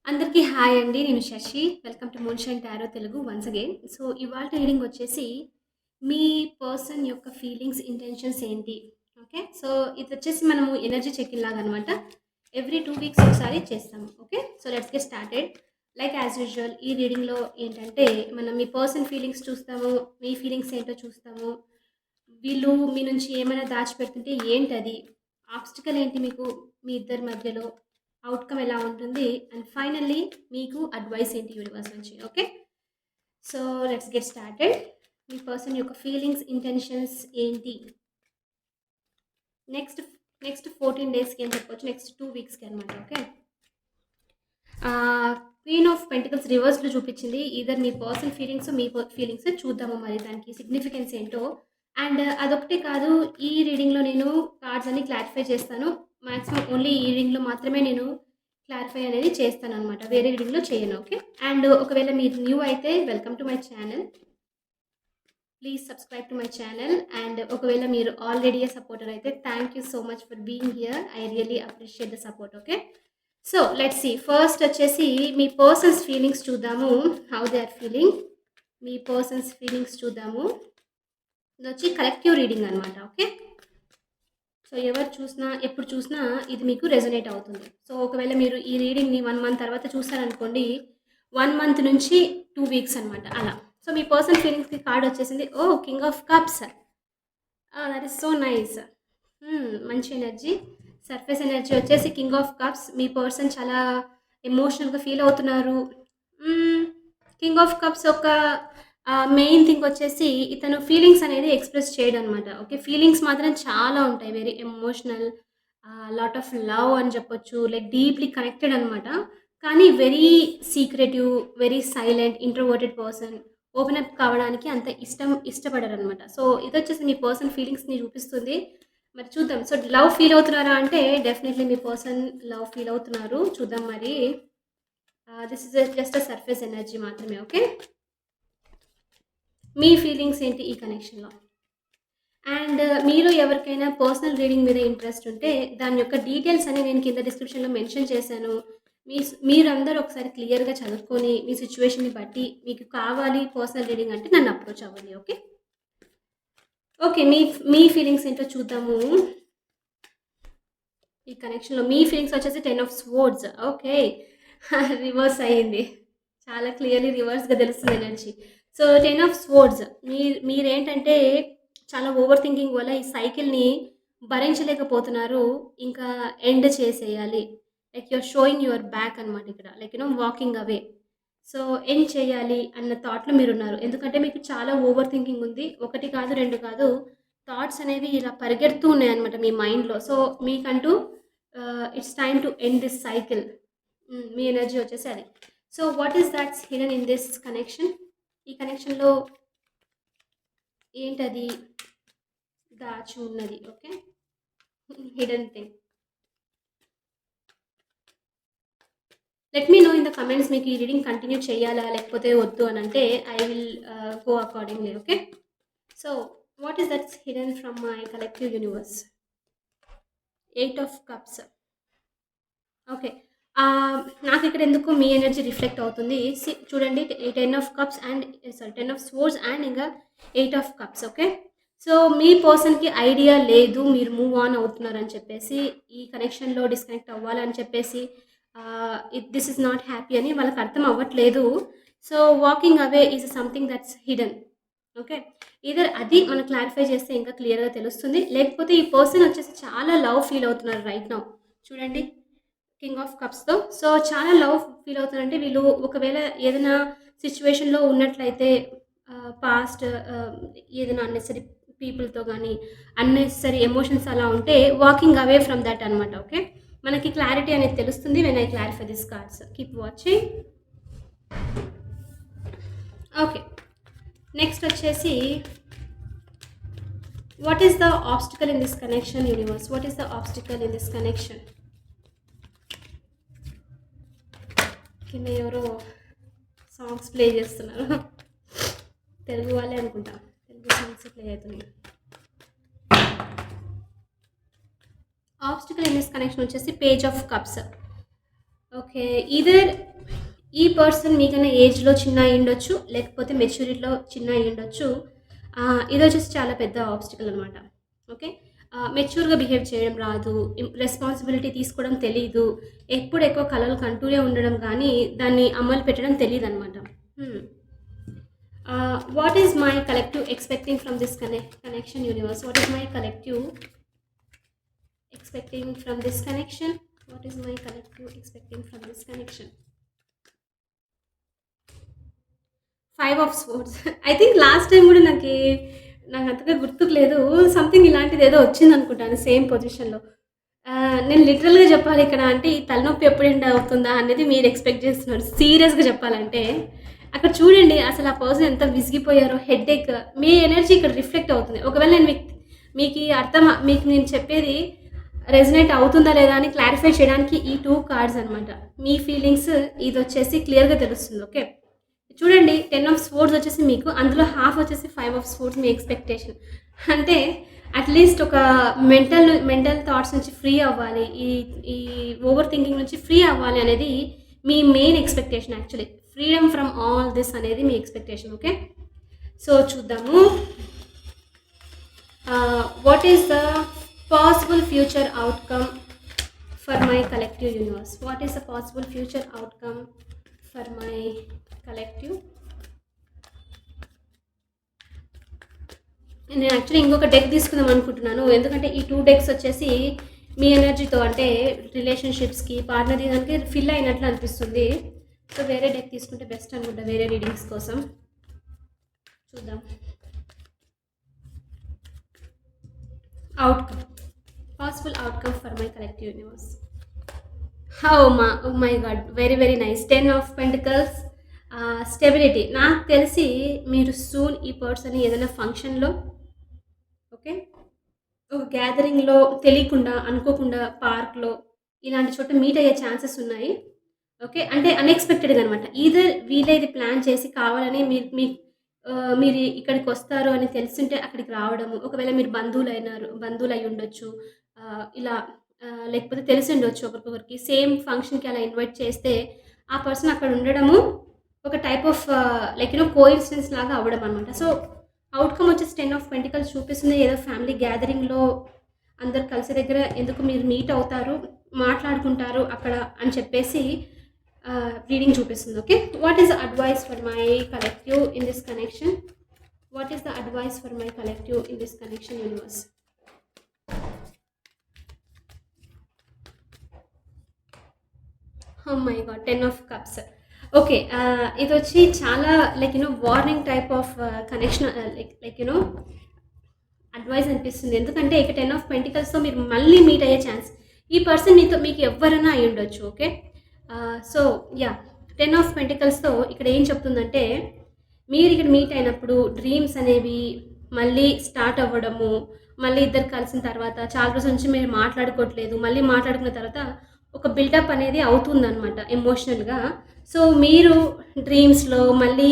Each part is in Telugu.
అందరికీ హాయ్ అండి. నేను Sashi. Welcome to Moonshine Tarot Telugu once again. So, ఇవాల్టి రీడింగ్ వచ్చేసి మీ పర్సన్ యొక్క ఫీలింగ్స్, ఇంటెన్షన్స్ ఏంటి? ఓకే. సో, ఇదొచ్చేసి మనము ఎనర్జీ చెక్ ఇన్ లాగనమాట. ఎవ్రీ 2 వీక్స్ ఒకసారి చేస్తాము. Okay. So, let's get started. Like as usual ఈ రీడింగ్‌లో ఏంటంటే, మనం మీ పర్సన్ ఫీలింగ్స్ చూస్తాము. మీ ఫీలింగ్స్ ఏంటో చూస్తాము. వీళ్ళు మీ నుంచి ఏమైనా దాచిపెడుతుంటే ఏంటది? ఆబ్స్టికల్ ఏంటి మీకు మీ ఇద్దరి మధ్యలో? అవుట్‌కమ్ ఎలా ఉంటుంది? అండ్ ఫైనల్లీ మీకు అడ్వైస్ ఏంటి యూనివర్స్ నుంచి? Okay. So, let's get started. Me person యొక్క ఫీలింగ్స్, ఇంటెన్షన్స్ ఏంటి? నెక్స్ట్ నెక్స్ట్ 14 డేస్‌కి అని చెప్పొచ్చు. నెక్స్ట్ 2 వీక్స్‌కి అనమాట. ఓకే. క్వీన్ ఆఫ్ పెంటికల్స్ రివర్స్‌లో చూపించింది. ఈదర్ మీ పర్సన్ ఫీలింగ్స్, మీ ఫీలింగ్స్ చూద్దాము మరి దానికి సిగ్నిఫికెన్స్ ఏంటో. అండ్ అదొకటే కాదు, ఈ రీడింగ్‌లో నేను కార్డ్స్ అన్ని క్లారిఫై చేస్తాను. మాక్సిమం ఓన్లీ ఈ రీడింగ్‌లో మాత్రమే నేను క్లారిఫై అనేది చేస్తాననమాట. వేరే రీడింగ్‌లో చేయను. ఓకే. అండ్ ఒకవేళ మీరు న్యూ అయితే welcome to my channel. Please subscribe to my channel. And ఒకవేళ మీరు ఆల్రెడీ సపోర్టర్ అయితే thank you so much for being here. I really appreciate the support. Okay. So let's see. First వచ్చేసి మీ పర్సన్స్ ఫీలింగ్స్ చూద్దాము. How they are feeling. మీ పర్సన్స్ ఫీలింగ్స్ చూద్దాము. ఇది వచ్చి కలెక్టివ్ రీడింగ్ అనమాట. ఓకే. సో ఎవరు చూసినా ఎప్పుడు చూసినా ఇది మీకు రెజొనేట్ అవుతుంది. సో ఒకవేళ మీరు ఈ రీడింగ్ని 1 మంత్ తర్వాత చూస్తారనుకోండి, 1 మంత్ నుంచి 2 వీక్స్ అనమాట అలా. సో మీ పర్సన్ ఫీలింగ్స్కి కార్డ్ వచ్చేసింది. Oh king of cups. That is so nice. మంచి ఎనర్జీ. సర్ఫేస్ ఎనర్జీ వచ్చేసి కింగ్ ఆఫ్ కప్స్. మీ పర్సన్ చాలా ఎమోషనల్‌గా ఫీల్ అవుతున్నారు. కింగ్ ఆఫ్ కప్స్ ఒక మెయిన్ థింగ్ వచ్చేసి ఇతను ఫీలింగ్స్ అనేది ఎక్స్‌ప్రెస్ చేయడనమాట. ఓకే. ఫీలింగ్స్ మాత్రం చాలా ఉంటాయి. Very emotional, lot of love అని చెప్పొచ్చు. లైక్ డీప్‌లీ కనెక్టెడ్ అనమాట. కానీ very secretive, very silent, introverted person. Open up కావడానికి అంత ఇష్టపడరనమాట. సో ఇదొచ్చేసి మీ పర్సన్ ఫీలింగ్స్‌ని చూపిస్తుంది. మరి చూద్దాం. సో లవ్ ఫీల్ అవుతున్నారా అంటే డెఫినెట్‌లీ మీ పర్సన్ లవ్ ఫీల్ అవుతున్నారు. చూద్దాం మరి. This is just surface energy మాత్రమే. ఓకే. మీ ఫీలింగ్స్ ఏంటి ఈ కనెక్షన్‌లో? అండ్ మీలో ఎవరికైనా పర్సనల్ రీడింగ్ మీద ఇంట్రెస్ట్ ఉంటే దాని యొక్క డీటెయిల్స్ అన్ని నేను కింద డిస్క్రిప్షన్‌లో మెన్షన్ చేశాను. మీరందరూ ఒకసారి క్లియర్‌గా చదువుకొని మీ సిట్యుయేషన్‌ని బట్టి మీకు కావాలి పర్సనల్ రీడింగ్ అంటే నన్ను అప్రోచ్ అవ్వండి. ఓకే. ఓకే. మీ మీ ఫీలింగ్స్ ఏంటో చూద్దాము. ఈ కనెక్షన్‌లో మీ ఫీలింగ్స్ వచ్చేసి 10 ఆఫ్ స్వోర్డ్స్. ఓకే. రివర్స్ అయింది. చాలా క్లియర్‌లీ రివర్స్‌గా తెలుస్తుంది ఎనర్జీ. సో 10 ఆఫ్ స్వోర్డ్స్ మీరేంటంటే చాలా ఓవర్ థింకింగ్ వల్ల ఈ సైకిల్‌ని భరించలేకపోతున్నారు. ఇంకా ఎండ్ చేసేయాలి. Like you are showing your back అనమాట ఇక్కడ. Like walking away. So end చేయాలి అన్న థాట్‌లో మీరున్నారు. ఎందుకంటే మీకు చాలా ఓవర్ థింకింగ్ ఉంది. 1 కాదు, 2 కాదు. థాట్స్ అనేవి ఇలా పరిగెడుతూ ఉన్నాయన్నమాట మీ మైండ్‌లో. సో మీకంటూ it's time to end this cycle. మీ ఎనర్జీ వచ్చేసి అది. So what is that's hidden in this connection? ఈ కనెక్షన్‌లో ఏంటది దాచి ఉన్నది? Okay. Hidden thing. Let me know in the comments మీకు ఈ రీడింగ్ కంటిన్యూ చేయాలా? లేకపోతే వద్దు అనంటే I will go accordingly. Okay. So what is that's hidden from my collective universe? 8 of cups. Okay. నాకిక్కడ ఎందుకో మీ ఎనర్జీ రిఫ్లెక్ట్ అవుతుంది. చూడండి 10 of cups and 10 of swords and ఇంకా 8 ఆఫ్ కప్స్. ఓకే. సో మీ పర్సన్‌కి ఐడియా లేదు మీరు మూవ్ ఆన్ అవుతున్నారని చెప్పేసి, ఈ కనెక్షన్‌లో డిస్కనెక్ట్ అవ్వాలని చెప్పేసి, దిస్ ఈస్ నాట్ హ్యాపీ అని వాళ్ళకి అర్థం అవ్వట్లేదు. So walking away is something that's hidden. Okay. Either అది మనం క్లారిఫై చేస్తే ఇంకా క్లియర్‌గా తెలుస్తుంది. లేకపోతే ఈ పర్సన్ వచ్చేసి చాలా లవ్ ఫీల్ అవుతున్నారు రైట్ నౌ. చూడండి కింగ్ ఆఫ్ కప్స్‌తో. సో చాలా లవ్ ఫీల్ అవుతున్నారంటే వీళ్ళు ఒకవేళ ఏదైనా సిట్యుయేషన్‌లో ఉన్నట్లయితే పాస్ట్ ఏదైనా అన్నెసెసరీ పీపుల్‌తో గానీ, అన్నెసెసరీ ఎమోషన్స్ అలా ఉంటే వాకింగ్ అవే ఫ్రమ్ దట్ అనమాట. ఓకే. మనకి క్లారిటీ అనేది తెలుస్తుంది when I clarify this cards. Keep watching. Okay. Next వచ్చేసి what is the obstacle in this connection universe? What is the obstacle in this connection? కింద ఎవరో సాంగ్స్ ప్లే చేస్తున్నారు. తెలుగు వాళ్ళే అనుకుంటా. తెలుగు సాంగ్స్ ప్లే అవుతున్నాయి. ఆబ్స్టికల్ ఇన్ దిస్ కనెక్షన్ వచ్చేసి page of cups. Okay. Either ఈ పర్సన్ మీకన్నా ఏజ్‌లో చిన్న అయ్యుండొచ్చు, లేకపోతే మెచ్యూరిటీలో చిన్న అయ్యుండొచ్చు. ఇదొచ్చేసి చాలా పెద్ద ఆబ్స్టికల్ అనమాట. ఓకే. మెచ్యూర్‌గా బిహేవ్ చేయడం రాదు. రెస్పాన్సిబిలిటీ తీసుకోవడం తెలీదు. ఎప్పుడు ఎక్కువ కలలు కంటూనే ఉండడం గానీ, దాన్ని అమలు పెట్టడం తెలీదనమాట. హ్మ్. What is my collective expecting from this connection universe? What is my collective expecting from this connection? What is my collective expecting from this connection? Five of sports. I think last time గూడా నాకు అంతగా గుర్తుకు లేదు. సంథింగ్ ఇలాంటిదేదో వచ్చిందనుకుంటాను సేమ్ పొజిషన్‌లో. నేను లిటరల్‌గా చెప్పాలి ఇక్కడ అంటే ఈ తలనొప్పి ఎప్పుడు ఎండ్ అవుతుందా అనేది మీరు ఎక్స్‌పెక్ట్ చేస్తున్నారు. సీరియస్‌గా చెప్పాలంటే. అక్కడ చూడండి అసలు ఆ పర్సన్ ఎంత విసిగిపోయారో హెడ్‌ఏక్ మీ ఎనర్జీ ఇక్కడ రిఫ్లెక్ట్ అవుతుంది. ఒకవేళ నేను మీకీ మీకు నేను చెప్పేది రెజొనేట్ అవుతుందా లేదా అని క్లారిఫై చేయడానికి ఈ 2 కార్డ్స్ అనమాట. మీ ఫీలింగ్స్ ఇదొచ్చేసి క్లియర్‌గా తెలుస్తుంది. ఓకే. చూడండి 10 ఆఫ్ స్పోర్ట్స్ వచ్చేసి మీకు అందులో హాఫ్ వచ్చేసి 5 ఆఫ్ స్పోర్ట్స్ మీ ఎక్స్‌పెక్టేషన్. అంటే అట్‌లీస్ట్ ఒక మెంటల్ థాట్స్ నుంచి ఫ్రీ అవ్వాలి. ఈ ఈ ఓవర్ థింకింగ్ నుంచి ఫ్రీ అవ్వాలి అనేది మీ main expectation actually. Freedom from all this అనేది మీ ఎక్స్‌పెక్టేషన్. ఓకే. సో చూద్దాము. What is the possible future outcome for my collective universe? What is the possible future outcome for my collective? నేను యాక్చువల్లీ ఇంకొక డెక్ తీసుకుందాం అనుకుంటున్నాను. ఎందుకంటే ఈ 2 డెక్స్ వచ్చేసి మీ ఎనర్జీతో అంటే రిలేషన్‌షిప్స్‌కి, పార్ట్నర్ దానికి ఫిల్ అయినట్లు అనిపిస్తుంది. సో వేరే డెక్ తీసుకుంటే బెస్ట్ అనుకుంటా వేరే రీడింగ్స్ కోసం. చూద్దాం. Outcome. Possible outcome for my collective universe. Oh my God! Very very nice. 10 of pentacles. Stability. నాకు తెలిసి మీరు సూన్ ఈ పర్సన్‌ని ఏదైనా ఫంక్షన్‌లో ఓకే. ఒక గ్యాదరింగ్‌లో తెలియకుండా, అనుకోకుండా పార్క్‌లో ఇలాంటి చోట మీట్ అయ్యే ఛాన్సెస్ ఉన్నాయి. ఓకే. అంటే అన్‌ఎక్స్‌పెక్టెడ్‌గా అనమాట. ఈదర్ వీళ్ళే ఇది ప్లాన్ చేసి కావాలని మీరు ఇక్కడికొస్తారు అని తెలిసుంటే అక్కడికి రావడము. ఒకవేళ మీరు బంధువులయ్యుండొచ్చు. ఇలా లేకపోతే తెలిసుండొచ్చు ఒకరికొకరికి. సేమ్ ఫంక్షన్‌కి అలా ఇన్వైట్ చేస్తే ఆ పర్సన్ అక్కడ ఉండడము ఒక టైప్ ఆఫ్ కోయిన్సిడెన్స్ లాగా అవ్వడం అనమాట. సో అవుట్‌కమ్ వచ్చేసి 10 ఆఫ్ పెంటికల్స్ చూపిస్తుంది. ఏదో ఫ్యామిలీ గ్యాదరింగ్‌లో అందరూ కలిసే దగ్గర ఎందుకు మీరు మీట్ అవుతారు, మాట్లాడుకుంటారు అక్కడ అని చెప్పేసి రీడింగ్ చూపిస్తుంది. Okay. What is the advice for my collective in this connection? What is the advice for my collective in this connection universe? Oh my god! 10 of cups. Okay. ఇదొచ్చి చాలా warning type of connection advice అనిపిస్తుంది. ఎందుకంటే ఇక 10 ఆఫ్ పెంటికల్స్‌తో మీరు మళ్ళీ మీట్ అయ్యే ఛాన్స్. ఈ పర్సన్ మీకు ఎవ్వరైనా అయ్యుండొచ్చు. ఓకే. So yeah! 10 ఆఫ్ పెంటికల్స్‌తో ఇక్కడ ఏం చెప్తుందంటే, మీరు ఇక్కడ మీట్ అయినప్పుడు డ్రీమ్స్ అనేవి మళ్ళీ స్టార్ట్ అవ్వడము, మళ్ళీ ఇద్దరు కలిసిన తర్వాత చాలా రోజుల నుంచి మీరు మాట్లాడుకోవట్లేదు. మళ్ళీ మాట్లాడుకున్న తర్వాత ఒక బిల్డప్ అనేది అవుతుందనమాట ఎమోషనల్‌గా. సో, మీరు డ్రీమ్స్‌లో మళ్ళీ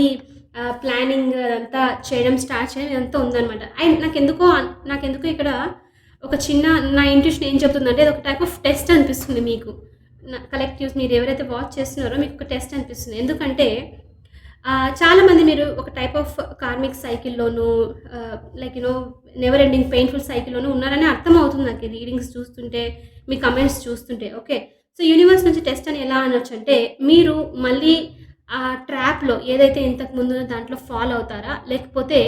ప్లానింగ్ అదంతా చేయడం స్టార్ట్ చేయడం ఇదంతా ఉందనమాట. అండ్ నాకెందుకో ఇక్కడ ఒక చిన్న నా ఇంట్యూషన్ ఏం చెప్తుందంటే ఇదొక టైప్ ఆఫ్ టెస్ట్ అనిపిస్తుంది మీకు. కలెక్టివ్స్ మీరు ఎవరైతే వాచ్ చేస్తున్నారో మీకు ఒక టెస్ట్ అనిపిస్తుంది. ఎందుకంటే చాలామంది మీరు ఒక టైప్ ఆఫ్ కార్మిక్ సైకిల్‌లోనూ లైక్ నెవర్ ఎండింగ్ పెయిన్‌ఫుల్ సైకిల్‌లోనూ ఉన్నారని అర్థమవుతుంది నాకు ఈ రీడింగ్స్ చూస్తుంటే, మీ కమెంట్స్ చూస్తుంటే. ఓకే. సో, యూనివర్స్ నుంచి టెస్ట్ అని ఎలా అనొచ్చంటే, మీరు మళ్ళీ ఆ ట్రాప్‌లో ఏదైతే ఇంతకు ముందున్న దాంట్లో ఫాలో అవుతారా? లేకపోతే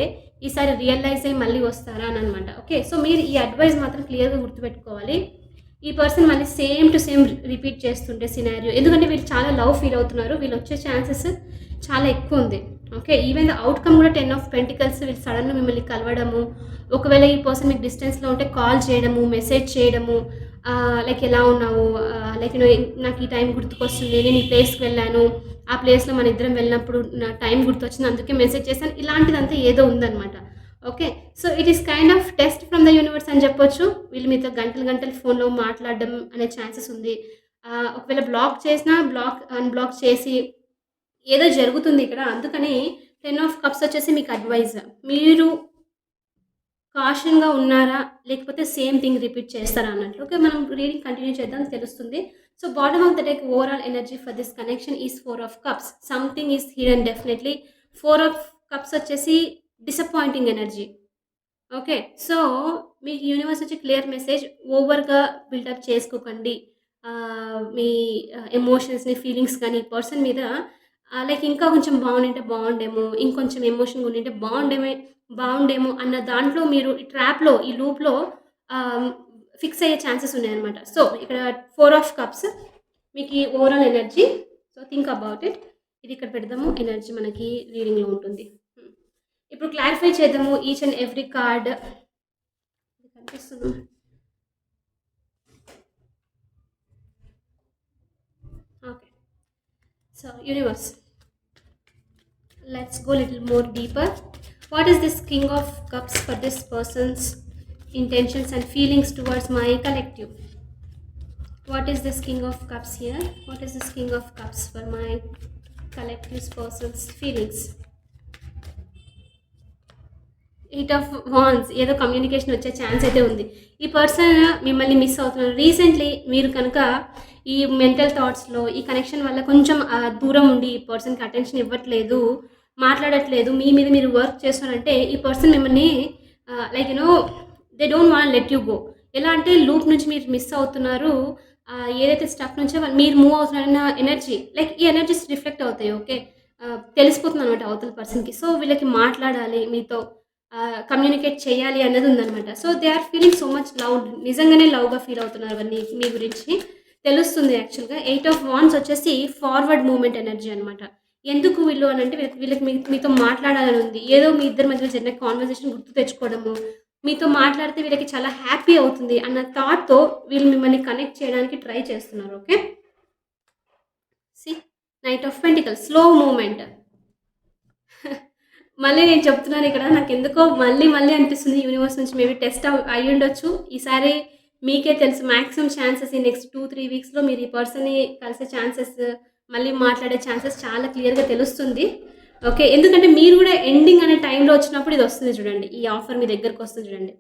ఈసారి రియలైజ్ అయ్యి మళ్ళీ వస్తారా అననమాట. ఓకే. సో, మీరు ఈ అడ్వైస్ మాత్రం క్లియర్‌గా గుర్తుపెట్టుకోవాలి. ఈ పర్సన్ మళ్ళీ సేమ్ టు సేమ్ రిపీట్ చేస్తుంటే సినారియో ఎందుకంటే వీళ్ళు చాలా లవ్ ఫీల్ అవుతున్నారు. వీళ్ళొచ్చే ఛాన్సెస్ చాలా ఎక్కువుంది. ఓకే. ఈవెన్ ద ఔట్‌కమ్ గూడా 10 ఆఫ్ పెంటికల్స్ వీళ్ళు సడెన్‌గా మిమ్మల్ని కలవడము, ఒకవేళ ఈ పర్సన్ మీకు డిస్టెన్స్‌లో ఉంటే కాల్ చేయడము, మెసేజ్ చేయడము, ఎలా ఉన్నావు? నాకు ఈ టైం గుర్తుకొస్తుంది. నేను ఈ ప్లేస్‌కి వెళ్ళాను. ఆ ప్లేస్‌లో మనిద్దరం వెళ్ళినప్పుడు నా టైం గుర్తొచ్చింది. అందుకే మెసేజ్ చేశాను. ఇలాంటిదంతా ఏదో ఉందనమాట. Okay. So, it is kind of test from the universe అని చెప్పొచ్చు. వీళ్ళు మీతో గంటలు గంటలు ఫోన్‌లో మాట్లాడడం అనే ఛాన్సెస్ ఉంది. ఒకవేళ బ్లాక్ చేసినా అన్‌బ్లాక్ చేసి ఏదో జరుగుతుంది ఇక్కడ. అందుకని 10 ఆఫ్ కప్స్ వచ్చేసి మీకు అడ్వైస్. మీరు కాషన్‌గా ఉన్నారా? లేకపోతే సేమ్ థింగ్ రిపీట్ చేస్తారా అన్నట్లు. ఓకే. మనం రీడింగ్ కంటిన్యూ చేద్దాం తెలుస్తుంది. So bottom of the deck overall energy for this connection is 4 of cups. Something is hidden definitely. 4 of cups వచ్చేసి డిసప్పాయింటింగ్ ఎనర్జీ. ఓకే. సో, మీకు యూనివర్స్ నుంచి క్లియర్ మెసేజ్ ఓవర్‌గా బిల్డప్ చేసుకోకండి. మీ ఎమోషన్స్‌ని, ఫీలింగ్స్ కానీ ఈ పర్సన్ మీద లైక్ ఇంకా కొంచెం బావుండింటే బావుండేమో, ఇంకొంచెం ఎమోషన్‌గా ఉండింటే బావుండేమో అన్న దాంట్లో మీరు ఈ ట్రాప్‌లో, ఈ లూప్‌లో ఆహ్, ఫిక్స్ అయ్యే ఛాన్సెస్ ఉన్నాయన్నమాట. సో, ఇక్కడ 4 ఆఫ్ కప్స్ మీకీ overall energy. So, think about it. ఇది ఇక్కడ పెడదాము. ఎనర్జీ మనకి రీడింగ్‌లో ఉంటుంది. హ్మ్. ఇప్పుడు క్లారిఫై చేద్దాము ఈచ్ అండ్ ఎవ్రీ కార్డ్. కనిపిస్తుందా? Okay. So, universe, let's go a little more deeper. What is this King of Cups for this person's intentions and feelings towards my collective? What is this King of Cups here? What is this King of Cups for my collective's person's feelings? Eight of wands. ఏదో కమ్యూనికేషన్ వచ్చే ఛాన్స్ అయితే ఉంది. ఈ పర్సన్ మిమ్మల్ని మిస్ అవుతున్నారు. రీసెంట్లీ మీరు కనుక ఈ మెంటల్ థాట్స్‌లో ఈ కనెక్షన్ వల్ల కొంచెం దూరం ఉండి ఈ పర్సన్‌కి అటెన్షన్ ఇవ్వట్లేదు, మాట్లాడట్లేదు, మీ మీద మీరు వర్క్ చేస్తున్నారంటే ఈ పర్సన్ మిమ్మల్ని like they don't want let you go. ఎలా అంటే లూప్ నుంచి మీరు మిస్ అవుతున్నారు. ఏదైతే స్టఫ్ నుంచో మీరు మూవ్ అవుతున్నారన్న ఎనర్జీ, లైక్ ఈ ఎనర్జీస్ రిఫ్లెక్ట్ అవుతాయి. ఓకే. తెలిసిపోతుందనమాట అవతల పర్సన్‌కి. సో, వీళ్ళకి మాట్లాడాలి మీతో, కమ్యూనికేట్ చేయాలి అన్నది ఉందనమాట. So, they are feeling so much love. నిజంగానే లవ్‌గా ఫీల్ అవుతున్నారు అవన్నీ మీ గురించి తెలుస్తుంది యాక్చువల్‌గా. ఎయిట్ ఆఫ్ వాండ్స్ వచ్చేసి ఫార్వర్డ్ మూవ్‌మెంట్ ఎనర్జీ అనమాట. ఎందుకు వీళ్ళు అనంటే వీళ్ళకి మీతో మాట్లాడాలని ఉంది. ఏదో మీ ఇద్దరి మధ్యలో జరిగిన కాన్వర్జేషన్ గుర్తు తెచ్చుకోవడము, మీతో మాట్లాడితే వీళ్ళకి చాలా హ్యాపీ అవుతుంది అన్న థాట్‌తో వీళ్ళు మిమ్మల్ని కనెక్ట్ చేయడానికి ట్రై చేస్తున్నారు. Okay. See, knight of pentacles, slow movement. మళ్ళీ నేను చెప్తున్నాను ఇక్కడ నాకెందుకో మళ్ళీ అనిపిస్తుంది యూనివర్స్ నుంచి మేబీ టెస్ట్ అయ్యుండొచ్చు. ఈసారి మీకే తెలుసు మాక్సిమం ఛాన్సెస్ ఈ నెక్స్ట్ 2, 3 వీక్స్‌లో మీరు ఈ పర్సన్‌ని కలిసే ఛాన్సెస్, మళ్ళీ మాట్లాడే ఛాన్సెస్ చాలా క్లియర్‌గా తెలుస్తుంది. ఓకే. ఎందుకంటే మీరు గూడా ఎండింగ్ అనే టైంలో వచ్చినప్పుడు ఇదొస్తుంది చూడండి. ఈ ఆఫర్ మీ దగ్గరకొస్తుంది చూడండి.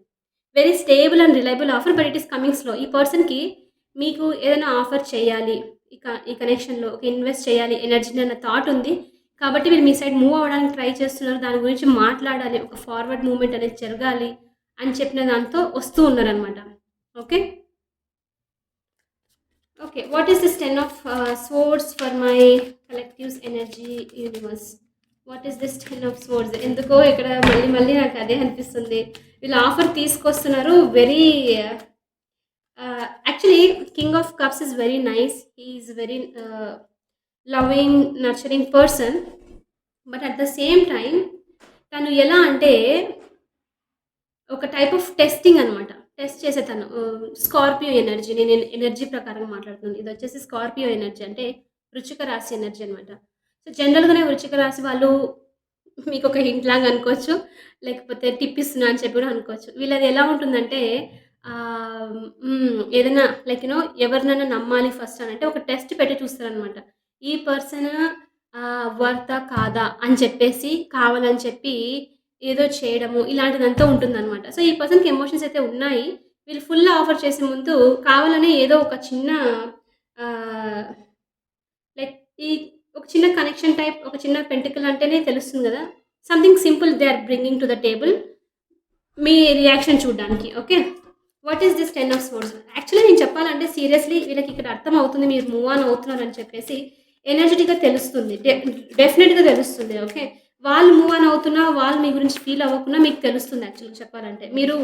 Very stable and reliable offer, but it is coming slow. ఈ పర్సన్‌కి మీకు ఏదైనా ఆఫర్ చేయాలి, ఈ కనెక్షన్‌లో ఒక ఇన్వెస్ట్ చేయాలి ఎనర్జీని అన్న థాట్ ఉంది. కాబట్టి వీళ్ళు మీ సైడ్ మూవ్ అవ్వడానికి ట్రై చేస్తున్నారు. దాని గురించి మాట్లాడాలి, ఒక ఫార్వర్డ్ మూవ్‌మెంట్ అనేది జరగాలి అని చెప్పిన దాంతో వస్తూ ఉన్నారనమాట. Okay. Okay. What is this 10 of swords for my collectives energy universe? What is this 10 of swords? ఎందుకో ఇక్కడ మళ్ళీ నాకు అదే అనిపిస్తుంది. వీళ్ళు ఆఫర్ తీసుకొస్తున్నారు. Very actually king of cups is very nice. He is very loving, nurturing person. But at the same time తను ఎలా అంటే ఒక టైప్ ఆఫ్ టెస్టింగ్ అనమాట. టెస్ట్ చేసే తను. Scorpio energy. నేను ఎనర్జీ ప్రకారంగా మాట్లాడుతున్నాను. ఇదొచ్చేసి స్కార్పియో ఎనర్జీ అంటే వృశ్చిక రాశి ఎనర్జీ అనమాట. సో, జనరల్‌గానే వృశ్చిక రాశి వాళ్ళు మీకొక హింట్ లాగా అనుకోవచ్చు. లేకపోతే టిప్ ఇస్తున్నా అని చెప్పి కూడా అనుకోవచ్చు. వీళ్ళది ఎలా ఉంటుందంటే ఏదైనా లైక్ ఎవరినైనా నమ్మాలి ఫస్ట్ అనంటే ఒక టెస్ట్ పెట్టి చూస్తారనమాట. ఈ పర్సన్ వర్తా కాదా అని చెప్పేసి కావాలని చెప్పి ఏదో చేయడము ఇలాంటిదంతా ఉంటుందనమాట. సో, ఈ పర్సన్‌కి ఎమోషన్స్ అయితే ఉన్నాయి. వీళ్ళు ఫుల్ ఆఫర్ చేసే ముందు కావాలనే ఏదో ఒక చిన్న ఆహ్, లైక్ ఈ ఒక చిన్న కనెక్షన్ టైప్, ఒక చిన్న పెంటికల్ అంటేనే తెలుస్తుంది గదా! Something simple they are bringing to the table మీ రియాక్షన్ చూడ్డానికి. Okay. What is this 10 of swords? Actually నేను చెప్పాలంటే సీరియస్‌లీ వీళ్ళకి ఇక్కడ అర్థమవుతుంది మీరు మూవ్ ఆన్ అవుతున్నారని చెప్పేసి ఎనర్జిటిక్‌గా తెలుస్తుంది. డెఫినిట్‌గా తెలుస్తుంది. ఓకే. వాళ్ళు మూవ్ ఆన్ అవుతున్నా, వాళ్ళు మీ గురించి ఫీల్ అవ్వకున్నా మీకు తెలుస్తుంది యాక్చువల్‌గా చెప్పాలంటే. మీరు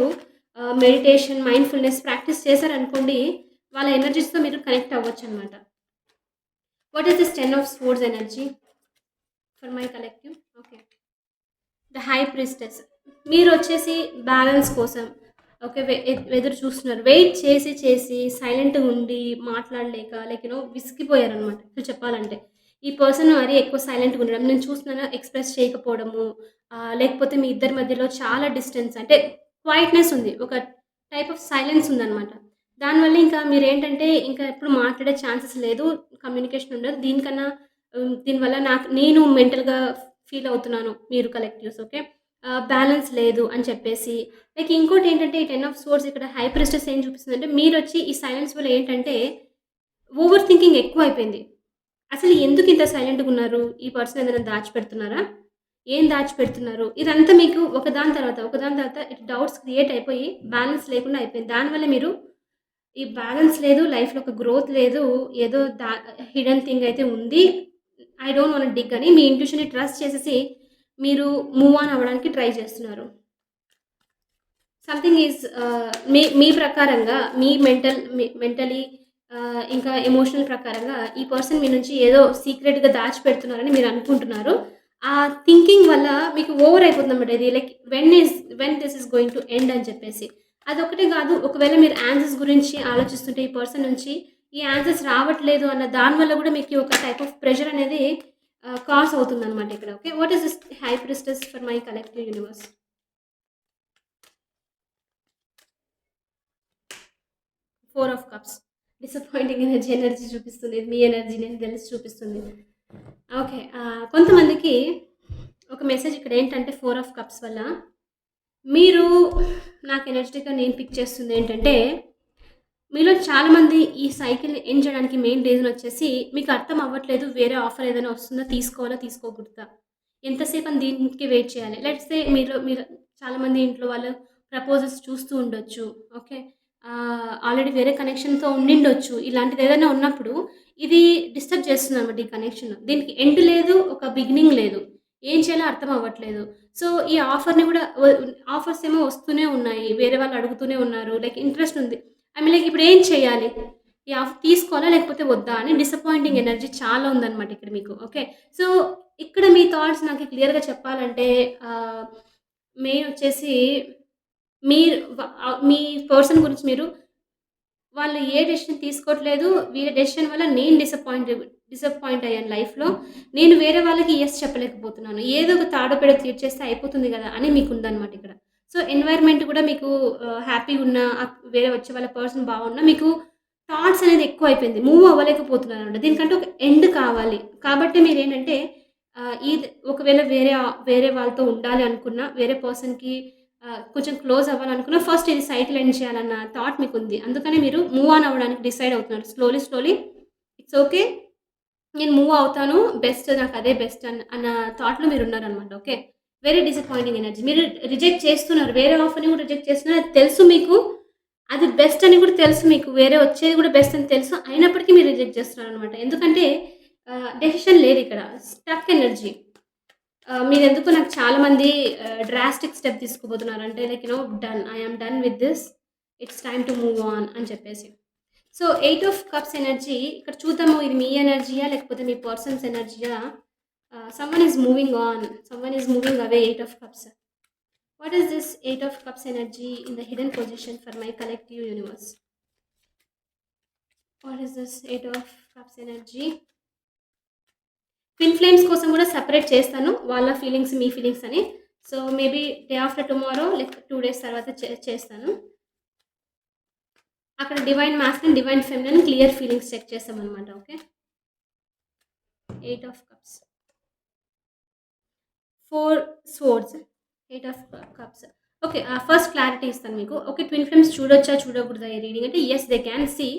మెడిటేషన్, మైండ్‌ఫుల్‌నెస్ ప్రాక్టీస్ చేశారనుకోండి, వాళ్ళ ఎనర్జీస్‌తో మీరు కనెక్ట్ అవ్వచ్చనమాట. What is this 10 of swords energy for my collective? Okay. The high priestess. మీరొచ్చేసి బ్యాలెన్స్ కోసం ఓకే. ఎదురు చూస్తున్నారు. వెయిట్ చేసి సైలెంట్‌గా ఉండి మాట్లాడలేక లైక్ విసిగిపోయారనమాట యాక్చువల్ చెప్పాలంటే. ఈ పర్సన్ మరీ ఎక్కువ సైలెంట్‌గా ఉండడం, నేను చూస్తున్నాను ఎక్స్‌ప్రెస్ చేయకపోవడము, లేకపోతే మీ ఇద్దరి మధ్యలో చాలా డిస్టెన్స్ అంటే క్వైట్‌నెస్ ఉంది. ఒక టైప్ ఆఫ్ సైలెన్స్ ఉందనమాట. దానివల్ల ఇంకా మీరేంటంటే ఇంకా ఎప్పుడు మాట్లాడే ఛాన్సెస్ లేదు. కమ్యూనికేషన్ ఉండదు. దీనికన్నా దీనివల్ల నేను మెంటల్‌గా ఫీల్ అవుతున్నాను. మీరు కలెక్టివ్స్ ఓకే. బ్యాలెన్స్ లేదు అని చెప్పేసి లైక్ ఇంకోటేంటంటే ఈ 10 ఆఫ్ స్వోర్డ్స్ ఇక్కడ హై ప్రెస్టెస్ ఏం చూపిస్తుందంటే మీరొచ్చి ఈ సైలెన్స్ వల్ల ఏంటంటే ఓవర్ థింకింగ్ ఎక్కువైపోయింది. అసలు ఎందుకింత సైలెంట్‌గున్నారు? ఈ పర్సన్ ఏదైనా దాచిపెడుతున్నారా? ఏం దాచిపెడుతున్నారు? ఇదంతా మీకు ఒకదాని తర్వాత, ఒకదాని తర్వాత ఇటు డౌట్స్ క్రియేట్ అయిపోయి బ్యాలెన్స్ లేకుండా అయిపోయింది. దానివల్ల మీరు ఈ బ్యాలెన్స్ లేదు, లైఫ్‌లో ఒక గ్రోత్ లేదు, ఏదో హిడెన్ థింగ్ అయితే ఉంది. ఐ డోంట్ వాంట్ డిగ్ అని మీ ఇంట్యూషన్‌ని ట్రస్ట్ చేసేసి మీరు మూవ్ ఆన్ అవ్వడానికి ట్రై చేస్తున్నారు. సంథింగ్ ఈజ్ మీ మీ ప్రకారంగా మీ మెంటలీ ఇంకా ఎమోషనల్ ప్రకారంగా ఈ పర్సన్ మీ నుంచి ఏదో సీక్రెట్‌గా దాచిపెడుతున్నారని మీరు అనుకుంటున్నారు. ఆ థింకింగ్ వల్ల మీకు ఓవర్ అయిపోతుందన్నమాట. ఇది like when this is going to end అని చెప్పేసి. అదొక్కటే కాదు, ఒకవేళ మీరు ఆన్సర్స్ గురించి ఆలోచిస్తుంటే ఈ పర్సన్ నుంచి ఈ ఆన్సర్స్ రావట్లేదు అన్న దాని వల్ల కూడా మీకు ఒక టైప్ ఆఫ్ ప్రెషర్ అనేది కాజ్ అవుతుందన్నమాట ఇక్కడ. Okay. What is this high priestess for my collective universe? 4 of cups. Disappointing energy చూపిస్తుంది. ఇది మీ ఎనర్జీ నేను తెలిసి చూపిస్తుంది. ఓకే. కొంతమందికి ఒక మెసేజ్ ఇక్కడేంటంటే 4 ఆఫ్ కప్స్ వల్ల మీరు నాకు ఎనర్జిటిక్‌గా నేను పిక్ చేస్తుందేంటంటే, మీలో చాలామంది ఈ సైకిల్‌ని ఎండ్ చేయడానికి మెయిన్ రీజన్ వచ్చేసి మీకు అర్థం అవ్వట్లేదు. వేరే ఆఫర్ ఏదైనా వస్తుందా? తీసుకోవాలా? తీసుకోకూడదా? ఎంతసేపని దీనికి వెయిట్ చేయాలి? లెట్స్ సే మీరు మీరు చాలామంది ఇంట్లో వాళ్ళు ప్రపోజల్స్ చూస్తూ ఉండొచ్చు. ఓకే. ఆల్రెడీ వేరే కనెక్షన్‌తో ఉండిండొచ్చు. ఇలాంటిదేదైనా ఉన్నప్పుడు ఇది డిస్టర్బ్ చేస్తుందనమాట ఈ కనెక్షన్. దీనికి ఎండ్ లేదు. ఒక బిగినింగ్ లేదు. ఏం చేయాలో అర్థం అవ్వట్లేదు. సో, ఈ ఆఫర్‌ని గూడా ఆఫర్స్ ఏమో వస్తూనే ఉన్నాయి. వేరే వాళ్ళు అడుగుతూనే ఉన్నారు. లైక్ ఇంట్రెస్ట్ ఉంది. ఐ మీన్ లైక్ ఇప్పుడేం చేయాలి? ఈ ఆఫర్ తీసుకోవాలా? లేకపోతే వద్దా? అని డిసప్పాయింటింగ్ ఎనర్జీ చాలా ఉందనమాట ఇక్కడ మీకు. ఓకే. సో, ఇక్కడ మీ థాట్స్ నాకు క్లియర్‌గా చెప్పాలంటే ఆహ్, మెయిన్ వచ్చేసి మీరు మీ పర్సన్ గురించి మీరు వాళ్ళు ఏ డెసిషన్ తీసుకోవట్లేదు. వీళ్ళ డెసిషన్ వల్ల నేను డిసప్పాయింట్ అయ్యాను లైఫ్‌లో. నేను వేరే వాళ్ళకి యెస్ చెప్పలేకపోతున్నాను. ఏదో ఒక తాడోపేడో తీర్చేస్తే అయిపోతుంది గదా! అని మీకుందనమాట ఇక్కడ. సో, ఎన్వైర్న్‌మెంట్ కూడా మీకు హ్యాపీగున్నా వేరే వచ్చే వాళ్ళ పర్సన్ బాగున్నా మీకు థాట్స్ అనేది ఎక్కువైపోయింది. మూవ్ అవ్వలేకపోతున్నారనమాట. దీనికంటే ఒక ఎండ్ కావాలి. కాబట్టి మీరేంటంటే ఇది ఒకవేళ వేరే వాళ్ళతో ఉండాలి అనుకున్నా, వేరే పర్సన్‌కి కొంచెం క్లోజ్ అవ్వాలనుకున్నా ఫస్ట్ ఇది సైకిల్ ఎండ్ చేయాలన్న థాట్ మీకుంది. అందుకనే మీరు మూవ్ ఆన్ అవ్వడానికి డిసైడ్ అవుతున్నారు. Slowly it's okay. నేను మూవ్ అవుతాను. బెస్ట్ నాకదే బెస్ట్ అన్న థాట్‌లో మీరున్నారనమాట. ఓకే. Very disappointing energy. మీరు రిజెక్ట్ చేస్తున్నారు. వేరే ఆఫర్‌ని కూడా రిజెక్ట్ చేస్తున్నారు. అది తెలుసు మీకు. అది బెస్ట్ అని కూడా తెలుసు మీకు. వేరే వచ్చేది కూడా బెస్ట్ అని తెలుసు. అయినప్పటికీ మీరు రిజెక్ట్ చేస్తున్నారనమాట. ఎందుకంటే డెసిషన్ లేదిక్కడ. Stuck energy. మీరెందుకో నాకు చాలామంది డ్రాస్టిక్ స్టెప్ తీసుకోబోతున్నారు. అంటే like done. I am done with this. It's time to move on అని చెప్పేసి. సో, 8 ఆఫ్ కప్స్ ఎనర్జీ ఇక్కడ చూద్దాము. ఇది మీ ఎనర్జీయా? లేకపోతే మీ పర్సన్స్ ఎనర్జీయా? Someone is moving on. Someone is moving away 8 of cups. What is this 8 of cups energy in the hidden position for my collective universe? What is this 8 of cups energy? Twin flames కోసం కూడా సెపరేట్ చేస్తాను. వాళ్ళ ఫీలింగ్స్, మీ ఫీలింగ్స్ అని. So, maybe day after tomorrow లేక 2 డేస్ తర్వాత చేస్తాను. అక్కడ divine masculine, divine feminine clear feelings check చేస్తామనమాట. Okay. 8 of cups. 4 swords. 8 of cups. Okay. First clarity ఇస్తాను మీకు. ఓకే. ట్విన్ ఫ్లేమ్స్ చూడొచ్చా? చూడకూడదా ఈ రీడింగ్ అంటే యెస్ దే క్యాన్ సీ.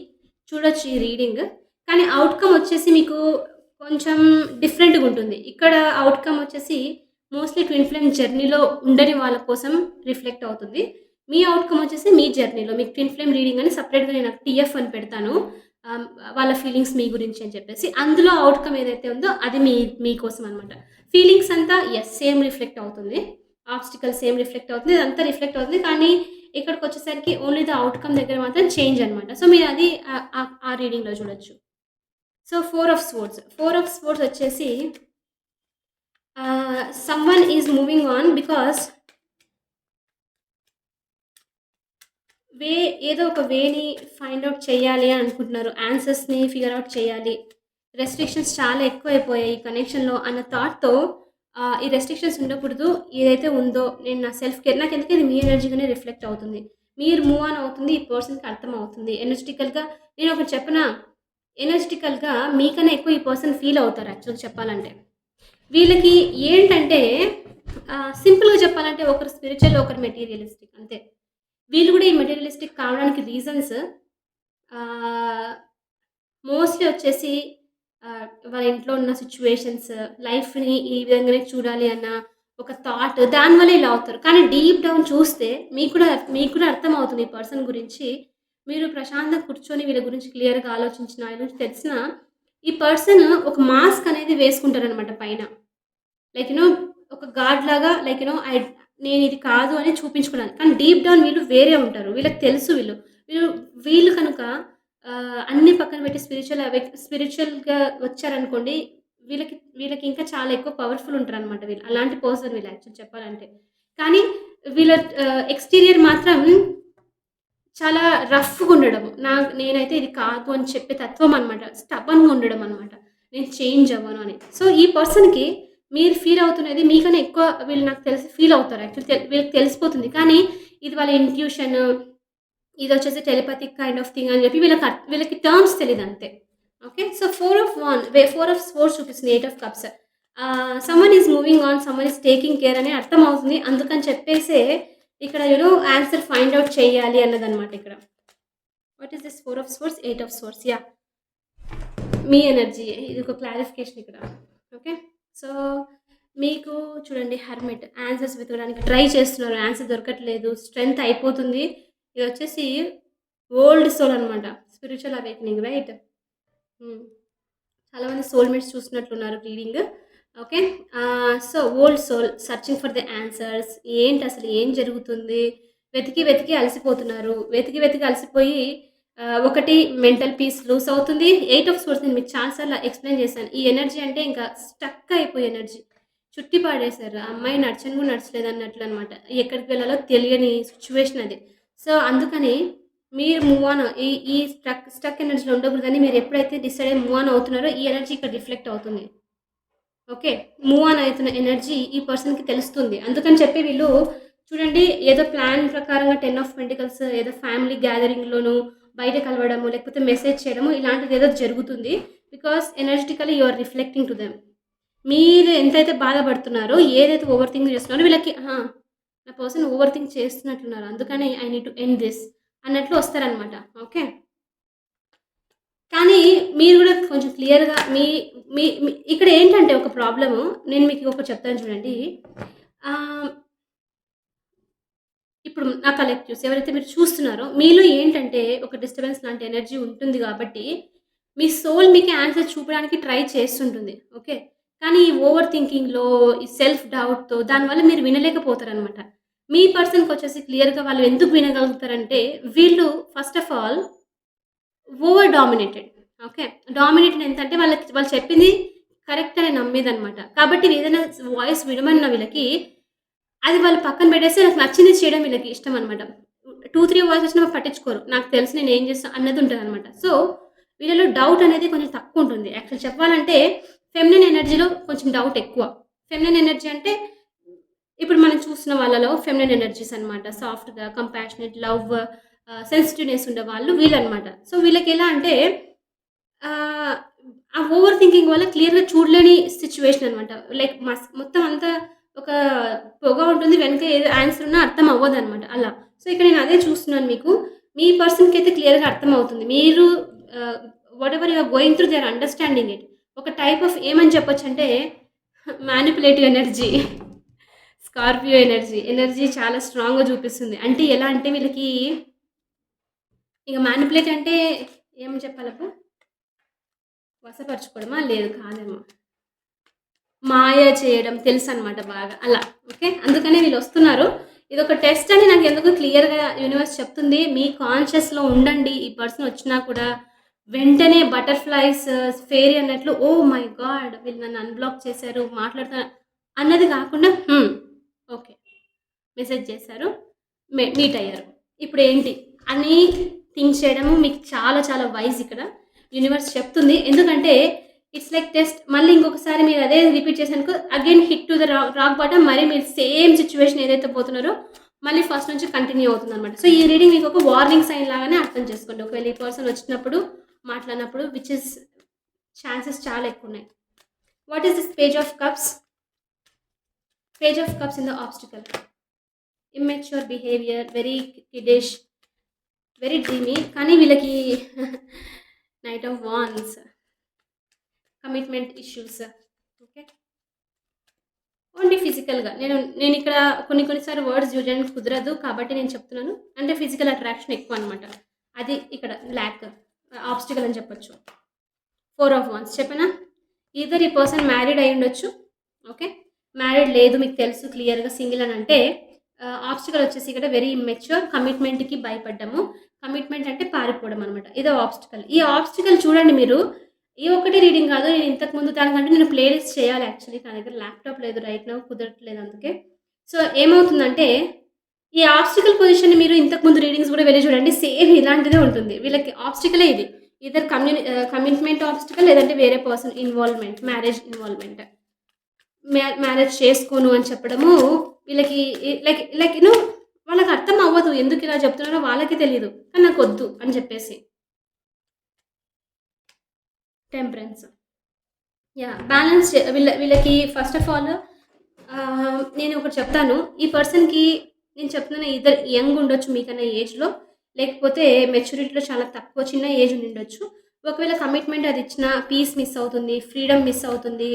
చూడొచ్చు ఈ రీడింగ్. కానీ ఔట్‌కమ్ వచ్చేసి మీకు కొంచెం డిఫరెంట్‌గా ఉంటుంది. ఇక్కడ ఔట్‌కమ్ వచ్చేసి మోస్ట్‌లీ ట్విన్ ఫ్లేమ్ జర్నీలో ఉండని వాళ్ళ కోసం రిఫ్లెక్ట్ అవుతుంది. మీ ఔట్‌కమ్ వచ్చేసి మీ జర్నీలో మీకు ట్విన్ ఫ్లేమ్ రీడింగ్ అని సెపరేట్‌గా నేను టీఎఫ్ అని పెడతాను. ఆహ్, వాళ్ళ ఫీలింగ్స్ మీ గురించి అని చెప్పేసి. అందులో ఔట్‌కమ్ ఏదైతే ఉందో అది మీకోసం అనమాట. ఫీలింగ్స్ అంతా యెస్ సేమ్ రిఫ్లెక్ట్ అవుతుంది. ఆబ్స్టికల్ సేమ్ రిఫ్లెక్ట్ అవుతుంది. ఇదంతా రిఫ్లెక్ట్ అవుతుంది. కానీ ఇక్కడికొచ్చేసరికి ఓన్లీ ద ఔట్‌కమ్ దగ్గర మాత్రం చేంజ్ అనమాట. సో, మీరది ఆ రీడింగ్‌లో చూడొచ్చు. So, 4 of swords. 4 of swords వచ్చేసి someone is moving on because way ఏదో ఒక వేని ఫైండ్ ఔట్ చేయాలి అని అనుకుంటున్నారు. ఆన్సర్స్‌ని ఫిగర్ ఔట్ చేయాలి. రెస్ట్రిక్షన్స్ చాలా ఎక్కువైపోయాయి ఈ కనెక్షన్‌లో అన్న థాట్‌తో ఈ రెస్ట్రిక్షన్స్ ఉండకూడదు. ఏదైతే ఉందో నేను నా సెల్ఫ్ కేర్ నాకెందుకు ఇది మీ ఎనర్జీగానే రిఫ్లెక్ట్ అవుతుంది. మీరు మూవ్ ఆన్ అవుతుంది. ఈ పర్సన్‌కి అర్థమవుతుంది. ఎనర్జిటికల్‌గా నేనొకటి చెప్పనా? ఎనర్జిటికల్‌గా మీకన్నా ఎక్కువ ఈ పర్సన్ ఫీల్ అవుతారు యాక్చువల్‌గా చెప్పాలంటే. వీళ్ళకి ఏంటంటే సింపుల్‌గా చెప్పాలంటే ఒకరు స్పిరిచ్యువల్, ఒకరు మెటీరియలిస్టిక్ అంతే. వీళ్ళు గూడా ఈ మెటీరియలిస్టిక్ కావడానికి రీజన్స్ ఆహ్, మోస్ట్‌లీ వచ్చేసి వాళ్ళ ఇంట్లో ఉన్న సిట్యుయేషన్స్, లైఫ్‌ని ఈ విధంగానే చూడాలి అన్న ఒక థాట్ దానివల్ల ఇలా అవుతారు. కానీ డీప్ డౌన్ చూస్తే మీకు కూడా అర్థమవుతుంది ఈ పర్సన్ గురించి. మీరు ప్రశాంతంగా కూర్చొని వీళ్ళ గురించి క్లియర్‌గా ఆలోచించిన, వీళ్ళ గురించి తెలిసిన ఈ పర్సన్ ఒక మాస్క్ అనేది వేసుకుంటారనమాట పైన. లైక్ ఒక గాడ్ లాగా లైక్ నేనిది కాదు అని చూపించుకోడానికి. కానీ డీప్ డౌన్ వీళ్ళు వేరే ఉంటారు. వీళ్ళకి తెలుసు వీళ్ళు వీళ్ళు కనుక అన్నీ పక్కన పెట్టి స్పిరిచువల్‌గా వచ్చారనుకోండి, వీళ్ళకి ఇంకా చాలా ఎక్కువ పవర్‌ఫుల్ ఉంటారనమాట వీళ్ళు. అలాంటి పర్సన్ వీళ్ళు యాక్చువల్లీ చెప్పాలంటే. కానీ వీళ్ళ ఎక్స్‌టీరియర్ మాత్రం చాలా రఫ్‌గుండడం. నేనైతే ఇది కాదు అని చెప్పే తత్వం అనమాట. స్టబర్న్‌గా ఉండడం అనమాట. నేను చేంజ్ అవ్వను అని. సో, ఈ పర్సన్‌కి మీరు ఫీల్ అవుతున్నది మీకన్నా ఎక్కువ వీళ్ళు నాకు తెలిసి ఫీల్ అవుతారు. యాక్చువల్లీ వీళ్ళకి తెలిసిపోతుంది. కానీ ఇది వాళ్ళ ఇంట్యూషన్, ఇదొచ్చేసి టెలిపతిక్ కైండ్ ఆఫ్ థింగ్ అని చెప్పి వీళ్ళకి టర్మ్స్ తెలీదంతే. ఓకే. సో, 4 ఆఫ్ స్వోర్డ్స్ చూపిస్తుంది 8 of cups. Someone is moving on, someone is taking care అని అర్థమవుతుంది. అందుకని చెప్పేసే ఇక్కడ ఆన్సర్ ఫైండ్ ఔట్ చేయాలి అన్నదనమాట ఇక్కడ. What is this 4 of swords? 8 of swords. Yeah! మీ ఎనర్జీ ఇది ఒక క్లారిఫికేషన్ ఇక్కడ. ఓకే. సో, మీకు చూడండి హెర్మిట్ ఆన్సర్స్ వెతకడానికి ట్రై చేస్తున్నారు. ఆన్సర్ దొరకట్లేదు. స్ట్రెంత్ అయిపోతుంది. ఇదొచ్చేసి ఓల్డ్ సోల్ అనమాట. Spiritual awakening right? హ్మ్. చాలామంది సోల్‌మేట్స్ చూస్తున్నట్లున్నారు reading. Okay. So, old soul searching for the answers. ఏంటసలు ఏం జరుగుతుంది? వెతికి అలసిపోతున్నారు. వెతికి అలసిపోయి ఒకటి మెంటల్ పీస్ లూజ్ అవుతుంది. 8 ఆఫ్ సోర్స్ నేను మీకు చాలా సార్లు ఎక్స్‌ప్లెయిన్ చేశాను. ఈ ఎనర్జీ అంటే ఇంకా స్టక్ అయిపోయే ఎనర్జీ. చుట్టి పాడేశారు. ఆ అమ్మాయి నడచను కూడా నడచలేదన్నట్లనమాట. ఎక్కడికి వెళ్ళాలో తెలియని సిట్యుయేషన్ అది. సో, అందుకని మీరు మూవ్ ఆన్ ఈ ఈ స్టక్ ఎనర్జీలో ఉండకూడదని మీరు ఎప్పుడైతే డిసైడ్ అయ్యి మూవ్ ఆన్ అవుతున్నారో ఈ ఎనర్జీ ఇక్కడ రిఫ్లెక్ట్ అవుతుంది. ఓకే. మూవ్ ఆన్ అయితున్న ఎనర్జీ ఈ పర్సన్‌కి తెలుస్తుంది. అందుకని చెప్పి వీళ్ళు చూడండి ఏదో ప్లాన్ ప్రకారంగా 10 ఆఫ్ పెంటికల్స్ ఏదో ఫ్యామిలీ గ్యాదరింగ్‌లోనో బయట కలవడము, లేకపోతే మెసేజ్ చేయడము ఇలాంటిదేదో జరుగుతుంది. Because energetically you are reflecting to them. మీరు ఎంతైతే బాధపడుతున్నారో, ఏదైతే ఓవర్ థింక్ చేస్తున్నారో వీళ్ళకి నా పర్సన్ ఓవర్ థింక్ చేస్తున్నట్లున్నారు. అందుకని I need to end this అన్నట్లు వస్తారనమాట. ఓకే. కానీ మీరు గూడా కొంచెం క్లియర్‌గా మీ మీ మీ ఇక్కడ ఏంటంటే ఒక ప్రాబ్లము నేను మీకు ఒకటి చెప్తాను చూడండి. ఆహ్, ఇప్పుడు నా కలెక్టివ్స్ ఎవరైతే మీరు చూస్తున్నారో మీలో ఏంటంటే ఒక డిస్టర్బెన్స్ లాంటి ఎనర్జీ ఉంటుంది గాబట్టి, మీ సోల్ మీకు ఆన్సర్ చూపడానికి ట్రై చేస్తుంటుంది. ఓకే. కానీ ఈ ఓవర్ థింకింగ్‌లో, ఈ సెల్ఫ్ డౌట్‌తో దానివల్ల మీరు వినలేకపోతారనమాట. మీ పర్సన్‌కొచ్చేసి క్లియర్‌గా వాళ్ళు ఎందుకు వినగలుగుతారంటే, వీళ్ళు first of all over dominated. Okay. Dominated ఎంతంటే వాళ్ళు చెప్పింది కరెక్ట్ అని నమ్మేదనమాట. కాబట్టి ఏదైనా వాయిస్ వినమన్న వీళ్ళకి, అది వాళ్ళు పక్కన పెట్టేసి నాకు నచ్చింది చేయడం వీళ్ళకి ఇష్టమనమాట. 2, 3 వాయిస్ వచ్చినా పట్టించుకోరు. నాకు తెలుసు నేనేం చేస్తా అన్నది ఉంటదనమాట. సో, వీళ్ళలో డౌట్ అనేది కొంచెం తక్కువుంటుంది. యాక్చువల్ చెప్పాలంటే ఫెమినిన్ ఎనర్జీలో కొంచెం డౌట్ ఎక్కువ. ఫెమినిన్ ఎనర్జీ అంటే ఇప్పుడు మనం చూస్తున్న వాళ్ళలో ఫెమినిన్ ఎనర్జీస్ అనమాట. సాఫ్ట్‌గా, కంపాషనేట్, లవ్, సెన్సిటివ్‌నెస్ ఉండేవాళ్ళు వీళ్ళనమాట. సో, వీళ్ళకెలా అంటే ఆహ్, ఆ ఓవర్ థింకింగ్ వల్ల క్లియర్‌గా చూడలేని సిట్యుయేషన్ అనమాట. లైక్ మొత్తం అంతా ఒక పొగ ఉంటుంది. వెనక ఏదో ఆన్సర్ ఉన్నా అర్థం అవ్వదనమాట అలా. సో, ఇక్కడ నేను అదే చూస్తున్నాను మీకు. మీ పర్సన్‌కైతే క్లియర్‌గా అర్థమవుతుంది. మీరు ah, whatever you are going through they are understanding it. ఒక టైప్ ఆఫ్ ఏమని చెప్పొచ్చంటే manipulative energy. Scorpio energy. Energy చాలా స్ట్రాంగ్‌గా చూపిస్తుంది. అంటే ఎలా అంటే వీళ్ళకి ఇక మానిప్యులేట్ అంటే ఏం చెప్పాలబ్బా? వశపరుచుకోవడమా? లేదు కాదేమో. మాయ చేయడం తెలుసనమాట బాగా. అలా. ఓకే. అందుకనే వీళ్ళొస్తున్నారు. ఇదొక టెస్ట్ అని నాకెందుకో క్లియర్‌గా యూనివర్స్ చెప్తుంది. మీ కాన్షియస్‌లో ఉండండి. ఈ పర్సన్ వచ్చినా కూడా వెంటనే బటర్‌ఫ్లైస్, ఫెయిరీ అన్నట్లు ఓహ్ మై గాడ్! వీళ్ళు నన్ను అన్‌బ్లాక్ చేశారు. మాట్లాడుతున్నా అన్నది కాకుండా ఓకే. మెసేజ్ చేశారు. మీట్ అయ్యారు. ఇప్పుడేంటి అని థింక్ చేయడము మీకు చాలా చాలా వైజ్ ఇక్కడ. యూనివర్స్ చెప్తుంది. ఎందుకంటే ఇట్స్ లైక్ టెస్ట్. మళ్ళీ ఇంకొకసారి మీరు అదే రిపీట్ చేసారనుకో again hit to the rock bottom మరి మీరు సేమ్ సిట్యుయేషన్ ఏదైతే పోతున్నారో మళ్ళీ ఫస్ట్ నుంచి కంటిన్యూ అవుతుందనమాట. సో, ఈ రీడింగ్ మీకు ఒక వార్నింగ్ సైన్ లాగానే అర్థం చేసుకోండి. ఒకవేళ ఈ పర్సన్ వచ్చినప్పుడు, మాట్లాడినప్పుడు విచ్ ఇస్ ఛాన్సెస్ చాలా ఎక్కువున్నాయి. What is this page of cups? Page of cups in the obstacle. Immature behaviour, very kiddish, very dreamy. కానీ వీళ్ళకి knight of wands, commitment issues. Okay. Only ఫిజికల్‌గా. నేను ఇక్కడ కొన్నిసార్లు వర్డ్స్ యూజ్ చేయడానికి కుదరదు. కాబట్టి నేను చెప్తున్నాను. అంటే ఫిజికల్ అట్రాక్షన్ ఎక్కువనమాట. అది ఇక్కడ ల్యాక్, ఆబ్స్టికల్ అని చెప్పొచ్చు. 4 ఆఫ్ వాన్స్ చెప్పానా? ఈదర్ ఈ పర్సన్ మ్యారీడ్ అయ్యుండొచ్చు. ఓకే. మ్యారీడ్ లేదు, మీకు తెలుసు క్లియర్‌గా సింగిల్ అని అంటే ఆబ్స్టికల్ వచ్చేసి ఇక్కడ వెరీ ఇమ్మెచ్యూర్, కమిట్మెంట్‌కి భయపడ్డము. కమిట్మెంట్ అంటే పారిపోవడం అనమాట. ఇదో ఆబ్స్టికల్. ఈ ఆబ్స్టికల్ చూడండి మీరు, ఏ ఒక్కటి రీడింగ్ కాదు. నేను ఇంతకుముందు దానికంటే నేను ప్లే లిస్ట్ చేయాలి యాక్చువల్లీ. నా దగ్గర ల్యాప్‌టాప్ లేదు రైట్ నౌ, కుదరట్లేదు అందుకే. సో, ఏమవుతుందంటే ఈ ఆబ్స్టికల్ పొజిషన్‌ని మీరు ఇంతకుముందు రీడింగ్స్ కూడా వెళ్ళి చూడండి. సేమ్ ఇలాంటిదే ఉంటుంది. వీళ్ళకి ఆబ్స్టికలే ఇది. ఈదర్ కమిట్మెంట్ ఆబ్స్టికల్, లేదంటే వేరే person involvement, marriage involvement. Marriage చేసుకోను అని చెప్పడము వీళ్ళకి లైక్ వాళ్ళకి అర్థం అవ్వదు. ఎందుకు ఇలా చెప్తున్నారో వాళ్ళకి తెలీదు. కానీ నాకొద్దు అని చెప్పేసి. టెంపరెన్స్. యాహ్! బ్యాలెన్స్ వీళ్ళకి ఫస్ట్ ఆఫ్ ఆల్ నేను ఒకటి చెప్తాను. ఈ పర్సన్‌కి నేను చెప్తున్నాను, ఇద్దరు యంగ్ ఉండొచ్చు మీకన్నా ఏజ్‌లో. లేకపోతే మెచ్యూరిటీలో చాలా తక్కువ చిన్న ఏజ్ ఉండిండొచ్చు. ఒకవేళ కమిట్మెంట్ అది ఇచ్చినా పీస్ మిస్ అవుతుంది. ఫ్రీడమ్ మిస్ అవుతుంది.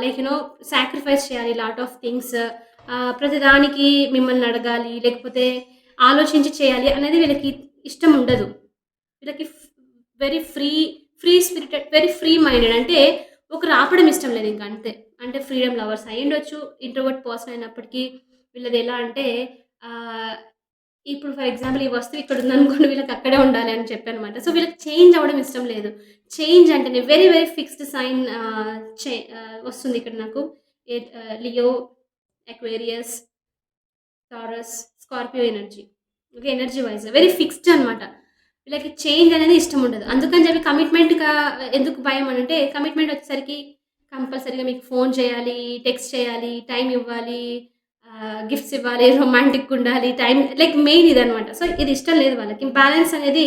లైక్ సాక్రిఫైస్ చేయాలి లాట్ ఆఫ్ థింగ్స్. ప్రతిదానికి మిమ్మల్ని అడగాలి. లేకపోతే ఆలోచించి చేయాలి అనేది వీళ్ళకి ఇష్టం ఉండదు. వీళ్ళకి very free spirited, very free minded. అంటే ఒకరు ఆపడం ఇష్టం లేదు ఇంక అంతే. అంటే ఫ్రీడమ్ లవర్స్ అయ్యుండొచ్చు. ఇంట్రోవర్ట్ పర్సన్ అయినప్పటికీ వీళ్ళది ఎలా అంటే ఆహ్, ఇప్పుడు ఫర్ ఎగ్జాంపుల్ ఈ వస్తువు ఇక్కడ ఉందనుకోండి, వీళ్ళకి అక్కడే ఉండాలి అని చెప్పనమాట. సో, వీళ్ళకి చేంజ్ అవ్వడం ఇష్టం లేదు. చేంజ్ అంటేనే వెరీ ఫిక్స్డ్ సైన్ వస్తుంది ఇక్కడ నాకు. Leo, Aquarius, Taurus, Scorpio energy. Okay. Energy wise very fixed అనమాట. వీళ్ళకి చేంజ్ అనేది ఇష్టం ఉండదు. అందుకని చెప్పి కమిట్మెంట్‌గా ఎందుకు భయం అనంటే, కమిట్మెంట్ వచ్చేసరికి కంపల్సరీగా మీకు ఫోన్ చేయాలి, టెక్స్ట్ చేయాలి, టైమ్ ఇవ్వాలి, గిఫ్ట్స్ ఇవ్వాలి, రొమాంటిక్‌గా ఉండాలి, టైం లైక్ మెయిన్ ఇదనమాట. సో, ఇది ఇష్టం లేదు వాళ్ళకి. బ్యాలెన్స్ అనేది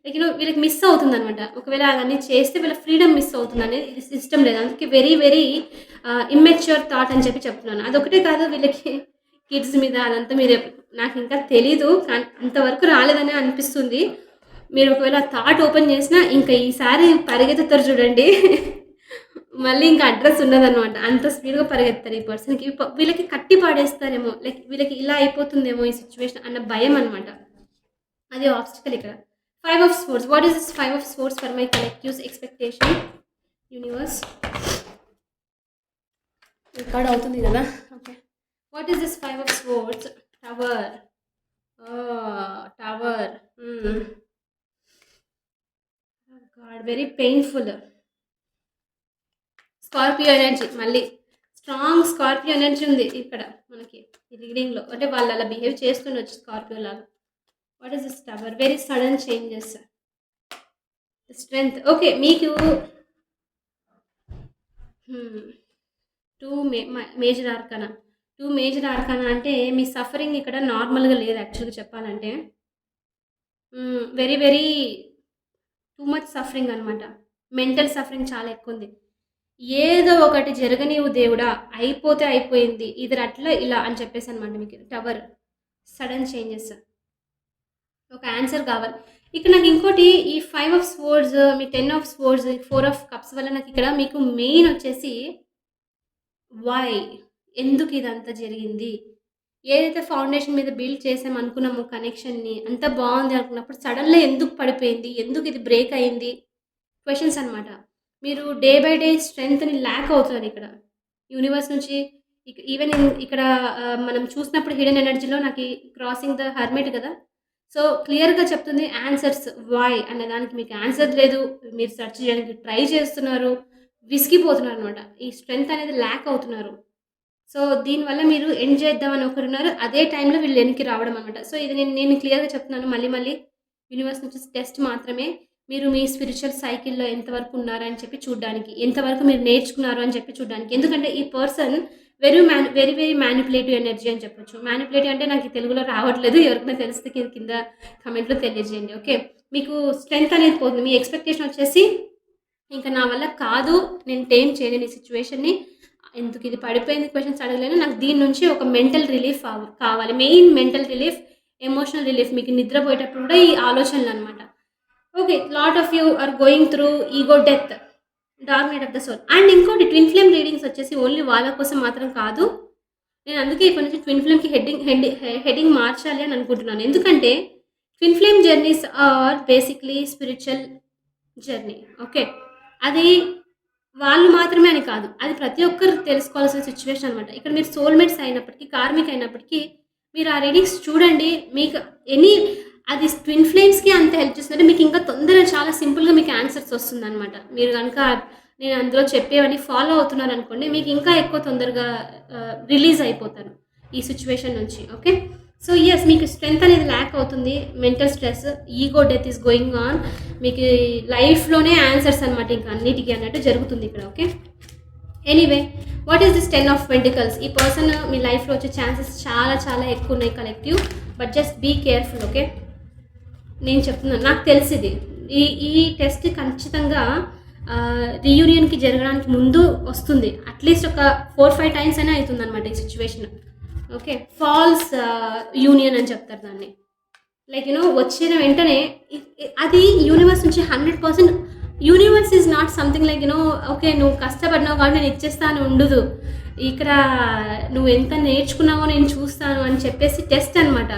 లైక్ వీళ్ళకి మిస్ అవుతుందనమాట. ఒకవేళ అవన్నీ చేస్తే వీళ్ళ ఫ్రీడమ్ మిస్ అవుతుందనేది ఇది ఇష్టం లేదు. అందుకే వెరీ ఇమ్మెచ్యూర్ థాట్ అని చెప్పి చెప్తున్నాను. అదొకటే కాదు, వీళ్ళకి కిడ్స్ మీద అదంతా నాకింకా తెలీదు. కానీ అంతవరకు రాలేదనే అనిపిస్తుంది. మీరు ఒకవేళ థాట్ ఓపెన్ చేసినా ఇంక ఈసారి పరిగెత్తుతారు చూడండి. మళ్ళీ ఇంక అడ్రెస్ ఉండదనమాట. అంత స్పీడ్‌గా పరిగెత్తారు ఈ పర్సన్‌కి. వీళ్ళకి కట్టి పాడేస్తారేమో, లైక్ వీళ్ళకి ఇలా అయిపోతుందేమో ఈ సిట్యుయేషన్ అన్న భయం అనమాట. అది ఆబ్స్టికల్ ఇక్కడ. 5 of swords. What is this 5 of swords for my collectives expectation universe? Record అవుతుంది కదా! Okay. What is this 5 of swords? Tower. Tower. God very painful. Scorpio energy మళ్ళీ. స్ట్రాంగ్ స్కార్పియో ఎనర్జీ ఉంది ఇక్కడ మనకి ఈ రీడింగ్‌లో. అంటే వాళ్ళు అలా బిహేవ్ చేస్తుండొచ్చు స్కార్పియో లాగా. What is this tower? Very sudden changes. Strength. Okay. మీకు 2 మేజర్ ఆర్కానా. 2 మేజర్ ఆర్కానా అంటే మీ సఫరింగ్ ఇక్కడ నార్మల్‌గా లేదు యాక్చువల్‌గా చెప్పాలంటే. వెరీ టూ మచ్ సఫరింగ్ అనమాట. మెంటల్ సఫరింగ్ చాలా ఎక్కువుంది. ఏదో ఒకటి జరగనీవు దేవుడా! అయిపోతే అయిపోయింది. ఇదిర్ అట్లా ఇలా అని చెప్పేసనమాట మీకు టవర్. Sudden changes. ఒక ఆన్సర్ కావాలి. ఇక్కడ నాకు ఇంకోటి ఈ 5 of swords, me 10 of swords, 4 of cups వల్ల నాకిక్కడ మీకు మెయిన్ వచ్చేసి వై? ఎందుకు ఇదంతా జరిగింది? ఏదైతే ఫౌండేషన్ మీద బిల్డ్ చేసాం అనుకున్నామో కనెక్షన్‌ని, అంతా బావుంది అనుకున్నప్పుడు సడన్‌గా ఎందుకు పడిపోయింది? ఎందుకు ఇది బ్రేక్ అయింది? క్వెషన్స్ అనమాట. మీరు డే బై డే స్ట్రెంగ్త్‌ని ల్యాక్ అవుతున్నారిక్కడ. యూనివర్స్ నుంచి ఈవెన్ ఇక్కడ మనం చూసినప్పుడు హిడెన్ ఎనర్జీలో నాకి క్రాసింగ్ ద హెర్మిట్ కదా! సో, క్లియర్‌గా చెప్తుంది ఆన్సర్స్ వై అనే దానికి మీకు ఆన్సర్ లేదు. మీరు సెర్చ్ చేయడానికి ట్రై చేస్తున్నారు. విసిగిపోతున్నారనమాట. ఈ స్ట్రెంగ్త్ అనేది ల్యాక్ అవుతున్నారు. సో, దీనివల్ల మీరు ఎండ్ చేద్దామని ఒకరున్నారు. అదే టైంలో వీళ్ళు వెనక్కి రావడం అనమాట. సో, ఇది నేను క్లియర్‌గా చెప్తున్నాను మళ్ళీ యూనివర్స్ నుంచి టెస్ట్ మాత్రమే. మీరు మీ స్పిరిచువల్ సైకిల్‌లో ఎంతవరకు ఉన్నారని చెప్పి చూడ్డానికి. ఎంతవరకు మీరు నేర్చుకున్నారు అని చెప్పి చూడ్డానికి. ఎందుకంటే ఈ పర్సన్ వెరీ మ్యానిపులేటివ్ ఎనర్జీ అని చెప్పొచ్చు. మ్యానిపులేటివ్ అంటే నాకు తెలుగులో రావట్లేదు. ఎవరికైనా తెలిస్తే కింద కామెంట్‌లో తెలియజేయండి. ఓకే. మీకు స్ట్రెంగ్త్ అనేది పోతుంది. మీ ఎక్స్‌పెక్టేషన్ వచ్చేసి ఇంక నా వల్ల కాదు. నేను టేమ్ చేయలేను ఈ సిట్యుయేషన్‌ని. ఎందుకు ఇది పడిపోయింది క్వెషన్స్ అడగలేను. నాకు దీని నుంచి ఒక మెంటల్ రిలీఫ్ కావాలి. Main mental relief, emotional relief. మీకు నిద్రపోయేటప్పుడు కూడా ఈ ఆలోచనలనమాట. Okay. Lot of you are going through ego death, dark night of the soul. And ఇంకోటి ట్విన్ ఫ్లేమ్ రీడింగ్స్ వచ్చేసి ఓన్లీ వాళ్ళ కోసం మాత్రం కాదు. నేను అందుకే ఇప్పటి నుంచి ట్విన్ ఫ్లేమ్‌కి హెడ్డింగ్ మార్చాలి అని అనుకుంటున్నాను. ఎందుకంటే twin flame journeys are basically spiritual journey. Okay. అది వాళ్ళు మాత్రమే అని కాదు. అది ప్రతి ఒక్కరు తెలుసుకోవాల్సిన సిట్యుయేషన్ అనమాట. ఇక్కడ మీరు సోల్‌మేట్స్ అయినప్పటికీ, కార్మిక్ అయినప్పటికీ మీరు ఆ రీడింగ్స్ చూడండి. మీకు ఎనీ అది ట్విన్ ఫ్లేమ్స్‌కి అంత హెల్ప్ చేస్తుందంటే మీకు ఇంకా తొందరగా చాలా సింపుల్‌గా మీకు ఆన్సర్స్ వస్తుందనమాట. మీరు గనుక నేను అందులో చెప్పేవన్నీ ఫాలో అవుతున్నారనుకోండి, మీకు ఇంకా ఎక్కువ తొందరగా రిలీజ్ అయిపోతారు ఈ సిట్యుయేషన్ నుంచి. ఓకే. సో యెస్, మీకు స్ట్రెంత్ అనేది ల్యాక్ అవుతుంది. Mental stress, ego death is going on. మీకు లైఫ్‌లోనే ఆన్సర్స్ అనమాట ఇంకా అన్నిటికి అన్నట్టు జరుగుతుంది ఇక్కడ. Okay. Anyway, what is this 10 of pentacles? ఈ పర్సన్ మీ లైఫ్‌లో వచ్చే ఛాన్సెస్ చాలా చాలా ఎక్కువ ఉన్నాయి collective. But just be careful. Okay. నేను చెప్తున్నాను. నాకు తెలిసిది. ఈ ఈ టెస్ట్ ఖచ్చితంగా రీయూనియన్‌కి జరగడానికి ముందు వస్తుంది. అట్‌లీస్ట్ ఒక 4, 5 టైమ్స్ అయినా అయితుందనమాట ఈ సిట్యుయేషన్. ఓకే. ఫాల్స్ యూనియన్ అని చెప్తారు దాన్ని. లైక్ వచ్చిన వెంటనే అది యూనివర్స్ నుంచి 100%. Universe is not something like okay నువ్వు కష్టపడినావు కాబట్టి నేను ఇచ్చేస్తాను ఉండదు. ఇక్కడ నువ్వు ఎంత నేర్చుకున్నావో నేను చూస్తాను అని చెప్పేసి టెస్ట్ అనమాట.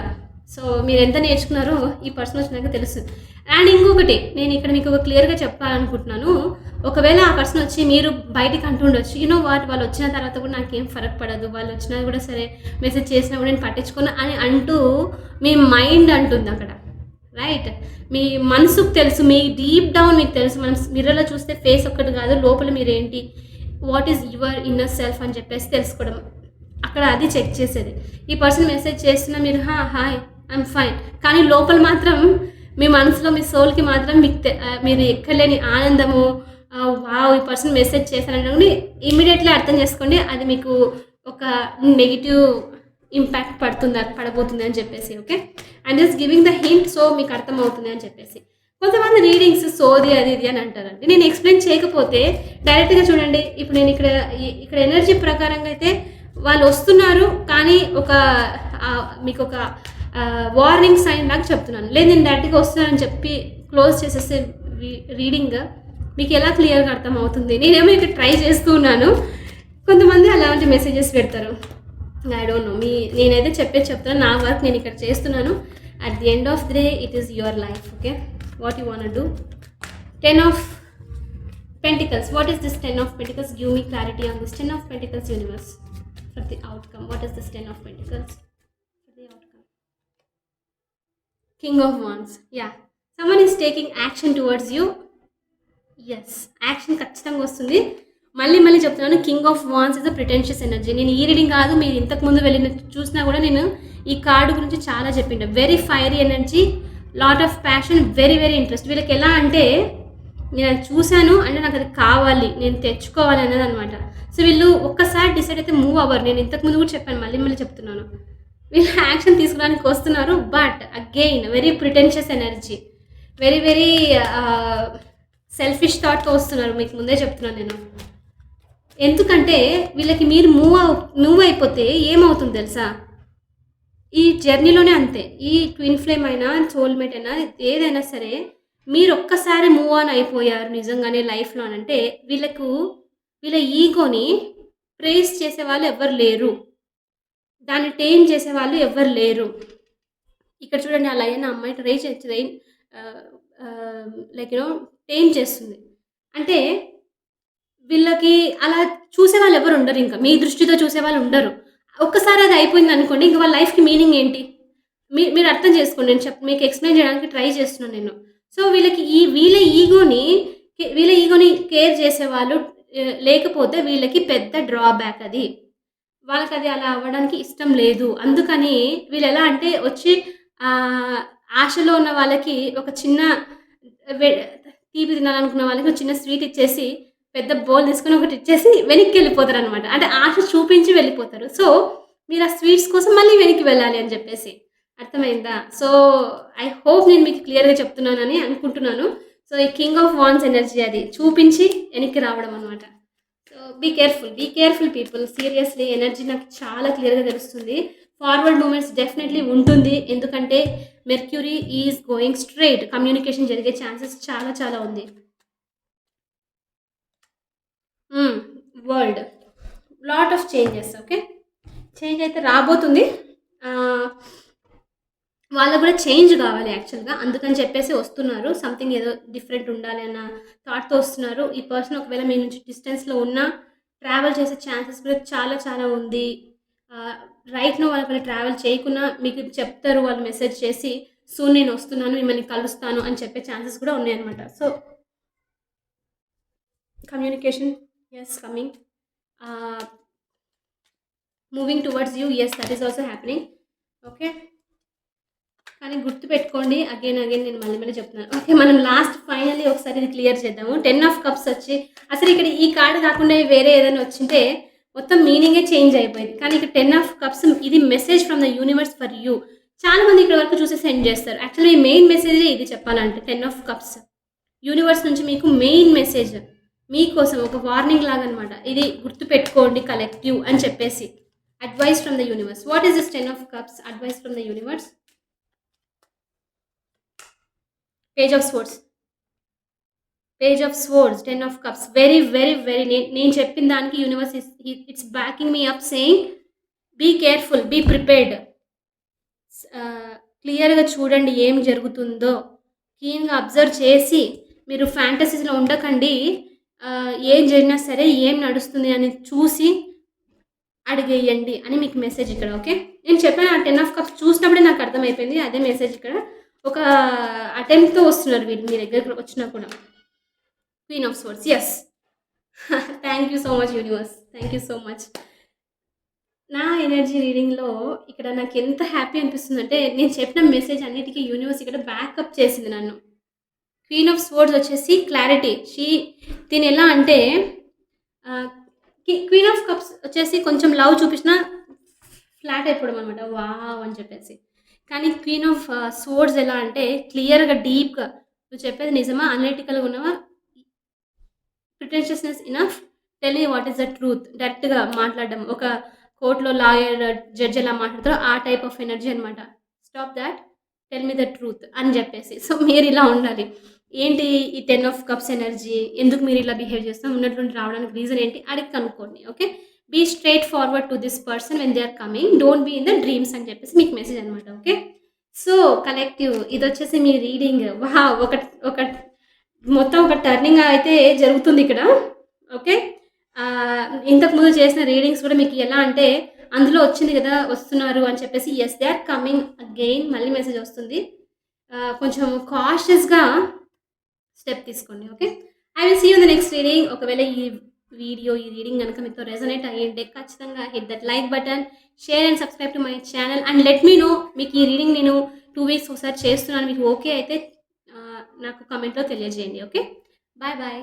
సో మీరు ఎంత నేర్చుకున్నారో ఈ పర్సన్ వచ్చినాక తెలుసు. అండ్ ఇంకొకటి నేను ఇక్కడ మీకు ఒక క్లియర్గా చెప్పాలనుకుంటున్నాను. ఒకవేళ ఆ పర్సన్ వచ్చి మీరు బయటికి అంటుండొచ్చు, వాళ్ళు వచ్చిన తర్వాత కూడా నాకేం ఫరక్ పడదు, వాళ్ళు వచ్చినా కూడా సరే, మెసేజ్ చేసినా కూడా నేను పట్టించుకున్నా అని అంటూ మీ మైండ్ అంటుంది అక్కడ. రైట్. మీ మనసుకు తెలుసు, మీ డీప్ డౌన్ మీకు తెలుసు. మనం మిర్రర్లో చూస్తే ఫేస్ ఒక్కటి కాదు, లోపల మీరేంటి, what is your inner self అని చెప్పేసి తెలుసుకోవడం అక్కడ అది చెక్ చేసేది. ఈ పర్సన్ మెసేజ్ చేస్తున్నా మీరు హాయ్ ఐఎమ్ ఫైన్, కానీ లోపల మాత్రం మీ మనసులో మీ సోల్కి మాత్రం మీరు ఎక్కలేని ఆనందము, వావ్ ఈ పర్సన్ మెసేజ్ చేశారని ఇమీడియట్లీ అర్థం చేసుకోండి. అది మీకు ఒక నెగిటివ్ ఇంపాక్ట్ పడబోతుంది అని చెప్పేసి. Okay. And just giving the hint, so మీకు అర్థమవుతుంది అని చెప్పేసి. కొంతమంది రీడింగ్స్ సోది అది ఇది అని అంటారండి. నేను ఎక్స్ప్లెయిన్ చేయకపోతే డైరెక్ట్గా చూడండి. ఇప్పుడు నేను ఇక్కడ ఎనర్జీ ప్రకారంగా అయితే వాళ్ళు వస్తున్నారు, కానీ మీకు ఒక వార్నింగ్ సైన్ లాగా చెప్తున్నాను. లేదు నేను డైరెక్ట్గా వస్తున్నానని చెప్పి క్లోజ్ చేసేస్తే రీడింగ్ మీకు ఎలా క్లియర్గా అర్థమవుతుంది? నేనేమో ఇక్కడ ట్రై చేస్తూ ఉన్నాను. కొంతమంది అలాంటి మెసేజెస్ పెడతారు. I don't know. నేనైతే చెప్తాను. నా వర్క్ నేను ఇక్కడ చేస్తున్నాను. At the end of the day it is your life. Okay. What you want do? 10 of Pentacles. What is this 10 of Pentacles? Give me clarity on this 10 of Pentacles universe for the outcome. What is this 10 of Pentacles for the outcome? King of Wands. Yeah. Someone is taking action towards you. Yes, action ఖచ్చితంగా వస్తుంది. మళ్ళీ చెప్తున్నాను, king of wands is a pretentious energy. నేను ఈ రీడింగ్ కాదు, మీరు ఇంతకుముందు వెళ్ళిన చూసినా కూడా నేను ఈ కార్డు గురించి చాలా చెప్పిండే. Very fiery energy, lot of passion, very very interest. వీళ్ళకి ఎలా అంటే నేను చూశాను అంటే నాకు అది కావాలి, నేను తెచ్చుకోవాలి అనేది అనమాట. సో వీళ్ళు ఒక్కసారి డిసైడ్ అయితే మూవ్ అవ్వరు. నేను ఇంతకుముందు కూడా చెప్పాను, మళ్ళీ చెప్తున్నాను. వీళ్ళు యాక్షన్ తీసుకోవడానికి వస్తున్నారు, but again very pretentious energy, very very selfish థాట్తో వస్తున్నారు. మీకు ముందే చెప్తున్నాను నేను. ఎందుకంటే వీళ్ళకి మీరు మూవ్ అయిపోతే ఏమవుతుంది తెలుసా? ఈ జర్నీలోనే అంతే. ఈ ట్విన్ ఫ్లేమ్ అయినా, సోల్మేట్ అయినా, ఏదైనా సరే మీరు ఒక్కసారి మూవ్ ఆన్ అయిపోయారు నిజంగానే లైఫ్లో అని అంటే వీళ్ళ ఈగోని ప్రేస్ చేసే వాళ్ళు ఎవ్వరు లేరు, దాన్ని టేమ్ చేసే వాళ్ళు ఎవ్వరు లేరు. ఇక్కడ చూడండి, ఆ లైన్ అమ్మాయి లైక్ టేమ్ చేస్తుంది అంటే వీళ్ళకి అలా చూసేవాళ్ళు ఎవరు ఉండరు. ఇంకా మీ దృష్టితో చూసేవాళ్ళు ఉండరు. ఒక్కసారి అది అయిపోయింది అనుకోండి, ఇంకా వాళ్ళ లైఫ్కి మీనింగ్ ఏంటి? మీరు అర్థం చేసుకోండి. నేను మీకు ఎక్స్ప్లెయిన్ చేయడానికి ట్రై చేస్తున్నాను నేను. సో వీళ్ళ ఈగోని కేర్ చేసేవాళ్ళు లేకపోతే వీళ్ళకి పెద్ద డ్రాబ్యాక్ అది. వాళ్ళకి అది అలా అవ్వడానికి ఇష్టం లేదు. అందుకని వీళ్ళు ఎలా అంటే వచ్చి ఆశలో ఉన్న వాళ్ళకి ఒక చిన్న తీపి తినాలనుకున్న వాళ్ళకి ఒక చిన్న స్వీట్ ఇచ్చేసి, పెద్ద బౌల్ తీసుకొని ఒకటి ఇచ్చేసి వెనక్కి వెళ్ళిపోతారు అనమాట. అంటే ఆశ చూపించి వెళ్ళిపోతారు. సో మీరు ఆ స్వీట్స్ కోసం మళ్ళీ వెనక్కి వెళ్ళాలి అని చెప్పేసి. అర్థమైందా? సో ఐ హోప్ నేను మీకు క్లియర్గా చెప్తున్నానని అనుకుంటున్నాను. సో ఈ కింగ్ ఆఫ్ వాన్స్ ఎనర్జీ అది చూపించి వెనక్కి రావడం అనమాట. So be careful people. Seriously energy నాకు చాలా క్లియర్గా తెలుస్తుంది. ఫార్వర్డ్ మూమెంట్స్ డెఫినెట్లీ ఉంటుంది. ఎందుకంటే Mercury is going straight. Communication జరిగే ఛాన్సెస్ చాలా చాలా ఉంది. Hmm. World. Lot of changes. Okay. Change అయితే రాబోతుంది. ఆహ్, వాళ్ళకి కూడా చేంజ్ కావాలి యాక్చువల్‌గా. అందుకని చెప్పేసి వస్తున్నారు. సంథింగ్ ఏదో డిఫరెంట్ ఉండాలి అన్న థాట్‌తో వస్తున్నారు. ఈ పర్సన్ ఒకవేళ మీ నుంచి డిస్టెన్స్‌లో ఉన్నా ట్రావెల్ చేసే ఛాన్సెస్ కూడా చాలా చాలా ఉంది. ఆహ్, రైట్ నౌ వాళ్ళు ఒకవేళ ట్రావెల్ చేయకున్నా మీకు చెప్తారు వాళ్ళు మెసేజ్ చేసి, "సూన్ నేను వస్తున్నాను. మిమ్మల్ని కలుస్తాను" అని చెప్పే ఛాన్సెస్ కూడా ఉన్నాయన్నమాట. So, communication yes coming. Ah, moving towards you yes that is also happening. Okay. కానీ గుర్తుపెట్టుకోండి అగైన్ నేను మళ్ళీ మళ్ళీ చెప్తున్నాను. ఓకే. మనం లాస్ట్ ఫైనల్లీ ఒకసారి ఇది క్లియర్ చేద్దాము. 10 ఆఫ్ కప్స్ వచ్చి అసలు ఇక్కడ ఈ కార్డ్ కాకుండా వేరే ఏదైనా వచ్చింటే మొత్తం మీనింగే చేంజ్ అయిపోయేది. కానీ ఇక్కడ 10 ఆఫ్ కప్స్ ఇది message from the universe for you. చాలా మంది ఇక్కడ వరకు చూసి సెండ్ చేస్తారు. యాక్చువల్లీ మెయిన్ మెసేజే ఇది చెప్పాలంటే 10 ఆఫ్ కప్స్. యూనివర్స్ నుంచి మీకు మెయిన్ మెసేజ్ మీకోసం ఒక వార్నింగ్ లాగా అనమాట. ఇది గుర్తుపెట్టుకోండి కలెక్టివ్ అని చెప్పేసి. Advice from the universe. What is this 10 of cups advice from the universe? Page of swords. Page of swords, 10 of cups. Very నేను చెప్పిన దానికి యూనివర్స్ ఇట్స్ బ్యాకింగ్ మీ up saying be careful, be prepared. క్లియర్‌గా చూడండి ఏం జరుగుతుందో. కీన్‌గా అబ్జర్వ్ చేసి మీరు ఫ్యాంటసీస్‌లో ఉండకండి. ఏం జరిగినా సరే ఏం నడుస్తుంది అని చూసి అడిగేయండి అని మీకు మెసేజ్ ఇక్కడ. ఓకే. నేను చెప్పాను ఆ 10 ఆఫ్ కప్స్ చూసినప్పుడే నాకు అర్థమైపోయింది. అదే మెసేజ్ ఇక్కడ. ఒక అటెంప్ట్‌తో వస్తున్నారు వీళ్ళు మీ దగ్గరికి వచ్చినా కూడా. Queen of swords. Yes. Thank you so much universe. Thank you so much. నా ఎనర్జీ రీడింగ్‌లో ఇక్కడ నాకెంత హ్యాపీ అనిపిస్తుందంటే, నేను చెప్పిన మెసేజ్ అన్నిటికి యూనివర్స్ ఇక్కడ బ్యాకప్ చేసింది నన్ను. క్వీన్ ఆఫ్ స్వర్డ్స్ వచ్చేసి క్లారిటీ. తినెలా అంటే ఆహ్, క్వీన్ ఆఫ్ కప్స్ వచ్చేసి కొంచెం లవ్ చూపించినా ఫ్లాట్ అయిపోవడం అనమాట. వావ్! అని చెప్పేసి. కానీ క్వీన్ ఆఫ్ స్వర్డ్స్ ఎలా అంటే క్లియర్‌గా, డీప్‌గా నువ్వు చెప్పేది నిజమా? అనలిటికల్‌గా ఉన్నావా? Pretentiousness enough. Tell me what is the truth. డైరెక్ట్‌గా మాట్లాడడం. ఒక కోర్ట్‌లో లాయర్, జడ్జ్ ఎలా మాట్లాడతారో ఆ టైప్ ఆఫ్ ఎనర్జీ అనమాట. Stop thought. Tell me the truth అని చెప్పేసి. సో, మీరిలా ఉండాలి. ఏంటి ఈ 10 ఆఫ్ కప్స్ ఎనర్జీ? ఎందుకు మీరిలా బిహేవ్ చేస్తున్నారు? ఉన్నట్లుండి రావడానికి రీజన్ ఏంటి? అడిగి కనుక్కోండి. Okay. Be straight forward to this person when they are coming. Don't be in the dreams అని చెప్పేసి మీకు మెసేజ్ అనమాట. ఓకే. సో, కలెక్టివ్ ఇదొచ్చేసి మీ రీడింగ్. వావ్! ఒక ఒక మొత్తం ఒక టర్నింగ్ అయితే జరుగుతుందిక్కడ. ఓకే. ఇంతకుముందు చేసిన రీడింగ్స్ కూడా మీకు ఎలా అంటే, అందులో వచ్చింది గదా! వస్తున్నారు అని చెప్పేసి yes they are coming again మళ్ళీ మెసేజ్ వస్తుంది. కొంచెం కాషియస్‌గా స్టెప్ తీసుకోండి. Okay. I will see you in the next reading. ఒకవేళ ఈ రీడింగ్ గనుక మీతో రెజొనేట్ అయ్యుంటే ఖచ్చితంగా hit that like button, share and subscribe to my channel and let me know మీకు ఈ రీడింగ్ నేను 2 వీక్స్ ఒకసారి చేస్తున్నాను. మీకు ఓకే అయితే నాకు కామెంట్‌లో తెలియజేయండి. ఓకే. Bye bye.